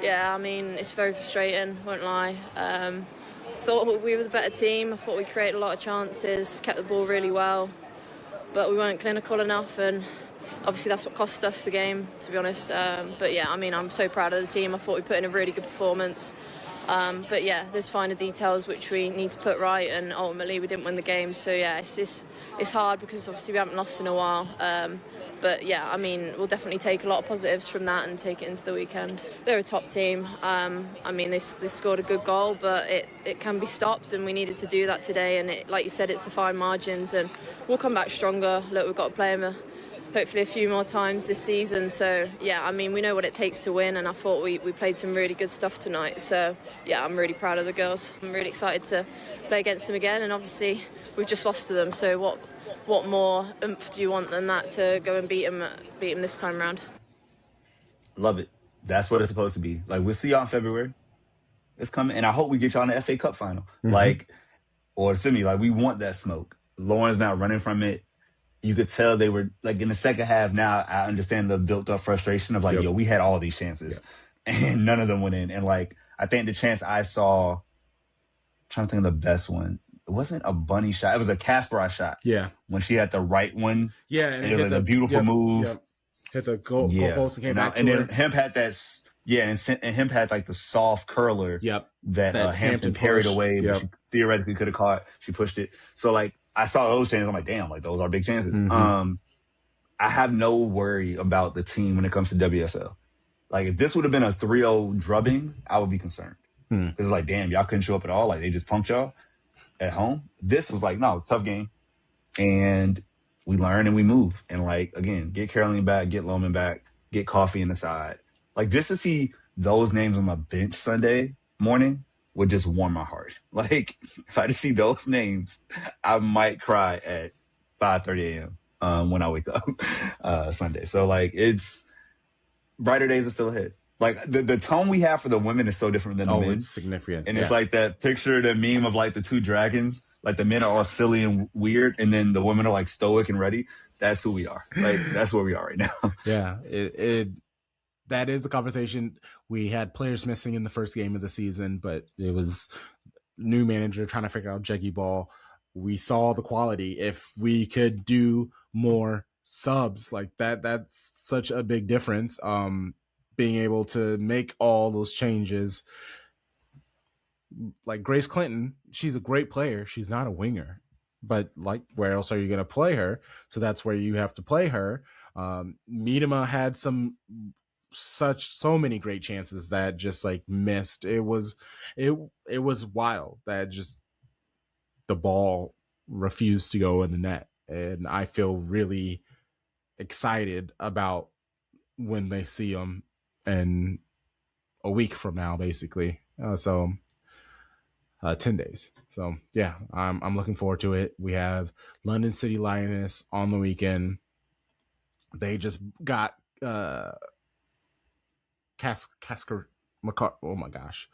Yeah, I mean, it's very frustrating, won't lie. Thought we were the better team. I thought we created a lot of chances, kept the ball really well, but we weren't clinical enough, and obviously that's what cost us the game, to be honest. But yeah, I mean, I'm so proud of the team. I thought we put in a really good performance. But yeah, there's finer details which we need to put right, and ultimately we didn't win the game. So yeah, it's hard because obviously we haven't lost in a while. But yeah, I mean, we'll definitely take a lot of positives from that and take it into the weekend. They're a top team. I mean, they scored a good goal, but it can be stopped, and we needed to do that today. And like you said, it's the fine margins, and we'll come back stronger. Look, we've got to play them hopefully a few more times this season. So yeah, I mean, we know what it takes to win, and I thought we played some really good stuff tonight. So yeah, I'm really proud of the girls. I'm really excited to play against them again, and obviously we've just lost to them. So what more oomph do you want than that to go and beat them this time around? Love it. That's what it's supposed to be. Like, we'll see y'all in February. It's coming, and I hope we get y'all in the FA Cup final. Like, or semi. Like, we want that smoke. Lauren's not running from it. You could tell they were, like, in the second half now, I understand the built-up frustration of, like, yo, we had all these chances, and none of them went in. And, like, I think the chance I saw, I'm trying to think of the best one, it wasn't a bunny shot. It was a Kasparov shot. Yeah. When she had the right one. Yeah. And it was like a beautiful move. Yep. Hit the goal post and came back to and her. then Hemp had that, and Hemp had like the soft curler that Hampton parried away, but she theoretically could have caught. She pushed it. So, like, I saw those chances. I'm like, damn, like, those are big chances. I have no worry about the team when it comes to WSL. Like, if this would have been a 3-0 drubbing, I would be concerned. Because it's like, damn, y'all couldn't show up at all. Like, they just punked y'all at home. This was like, no, it's a tough game. And we learn and we move. And, like, again, get Caroline back, get Loman back, get Coffee in the side. Like, just to see those names on my bench Sunday morning would just warm my heart. Like, if I just see those names, I might cry at 5:30 a.m. When I wake up Sunday. So, like, it's brighter days are still ahead. Like, the tone we have for the women is so different than the men. It's significant. And it's like that picture, the meme of, like, the two dragons. Like, the men are all silly and weird, and then the women are, like, stoic and ready. That's who we are. Like, that's where we are right now. Yeah, that is the conversation. We had players missing in the first game of the season, but it was new manager trying to figure out Jeggy Ball. We saw the quality. If we could do more subs like that, that's such a big difference. Being able to make all those changes. Like Grace Clinton, she's a great player. She's not a winger. But, like, where else are you going to play her? So that's where you have to play her. Miedema had so many great chances that just, like, missed. It was wild that just the ball refused to go in the net. And I feel really excited about when they see them in a week from now, basically. 10 days. So yeah, I'm looking forward to it. We have London City Lioness on the weekend. They just got Casker McCart. Oh my gosh.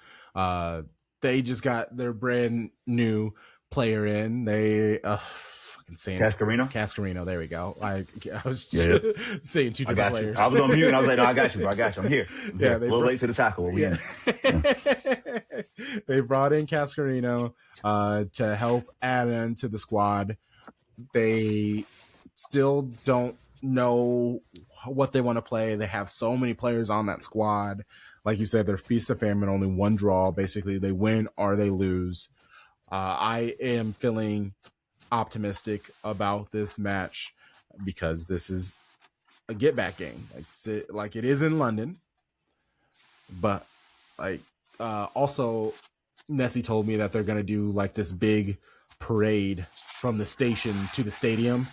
They just got their brand new player in. They fucking saying Cascarino. There we go. I was saying two different players. I was on mute and I was like, no, I got you, bro. I'm here. A little late to the tackle. They brought in Cascarino to help add into the squad. They still don't know what they want to play. They have so many players on that squad. Like you said, they're feast or famine, only one draw. Basically, they win or they lose. I am feeling optimistic about this match because this is a get back game. Like it is in London, but also Nessie told me that they're going to do like this big parade from the station to the stadium.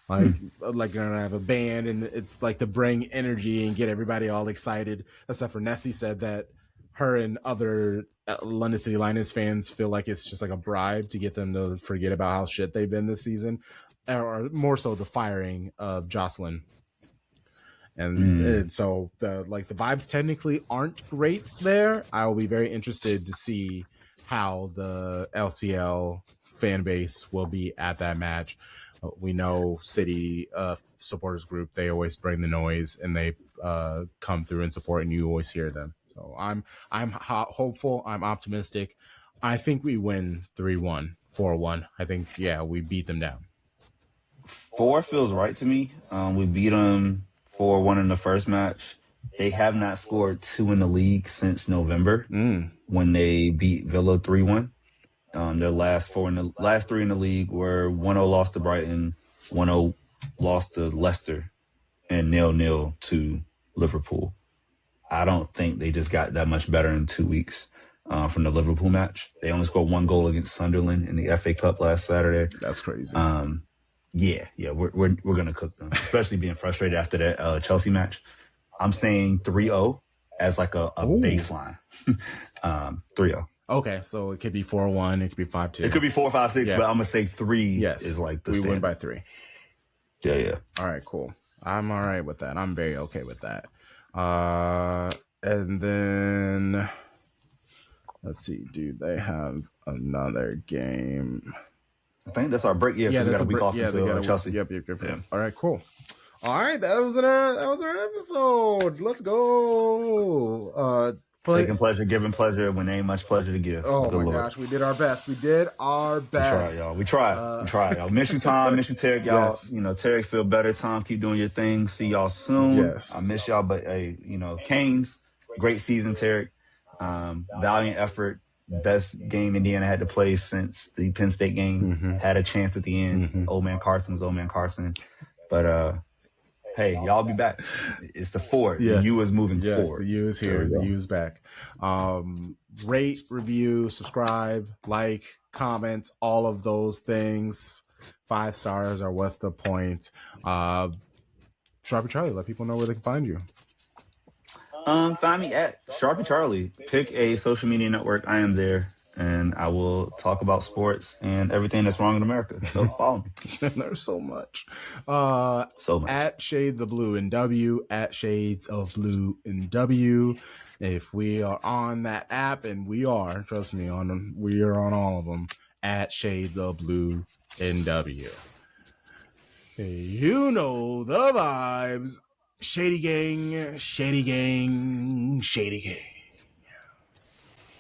Like they're gonna have a band, and it's like to bring energy and get everybody all excited. Except for Nessie said that her and other London City Lioness fans feel like it's just like a bribe to get them to forget about how shit they've been this season, or more so the firing of Jocelyn. and so the vibes technically aren't great there. I will be very interested to see how the LCL fan base will be at that match. We know City supporters group, they always bring the noise and they come through and support, and you always hear them. So I'm hopeful. I'm optimistic. I think we win 3-1, 4-1. I think, we beat them down. 4 feels right to me. We beat them 4-1 in the first match. They have not scored 2 in the league since November when they beat Villa 3-1. Their last 3 in the league were 1-0 loss to Brighton, 1-0 loss to Leicester, and 0-0 to Liverpool. I don't think they just got that much better in 2 weeks from the Liverpool match. They only scored 1 goal against Sunderland in the FA Cup last Saturday. That's crazy. We're gonna cook them, especially being frustrated after that Chelsea match. I'm saying 3-0 as like a baseline. 3-0. Okay, so it could be 4-1, it could be 5-2. It could be 4-5-6, but I'm gonna say 3 is like the standard. We win by 3. Yeah. All right, cool. I'm all right with that. I'm very okay with that. And then let's see, do they have another game? I think that's our break. Yeah, that's a week off until Chelsea. Yep. All right, cool. All right, that was our episode. Let's go. Taking pleasure, giving pleasure when there ain't much pleasure to give. Oh my gosh, we did our best. We tried, y'all. We tried, y'all. Miss you, Tom. Miss you, Tarek, y'all. Yes. Tarek, feel better. Tom, keep doing your thing. See y'all soon. Yes. I miss y'all, but hey, Canes, great season, Tarek. Valiant effort. Best game Indiana had to play since the Penn State game. Had a chance at the end. Old man Carson was old man Carson. But hey, y'all be back. It's the 4. Yes. The U is moving forward. The U is here. The U is back. Rate, review, subscribe, like, comment, all of those things. 5 stars or what's the point? Sharpie Charlie, let people know where they can find you. Find me at Sharpie Charlie. Pick a social media network. I am there, and I will talk about sports and everything that's wrong in America. So follow me. There's so much. At Shades of Blue and W. At Shades of Blue and W. If we are on that app, and we are, trust me, we are on all of them. At Shades of Blue and W. You know the vibes. Shady gang, shady gang, shady gang.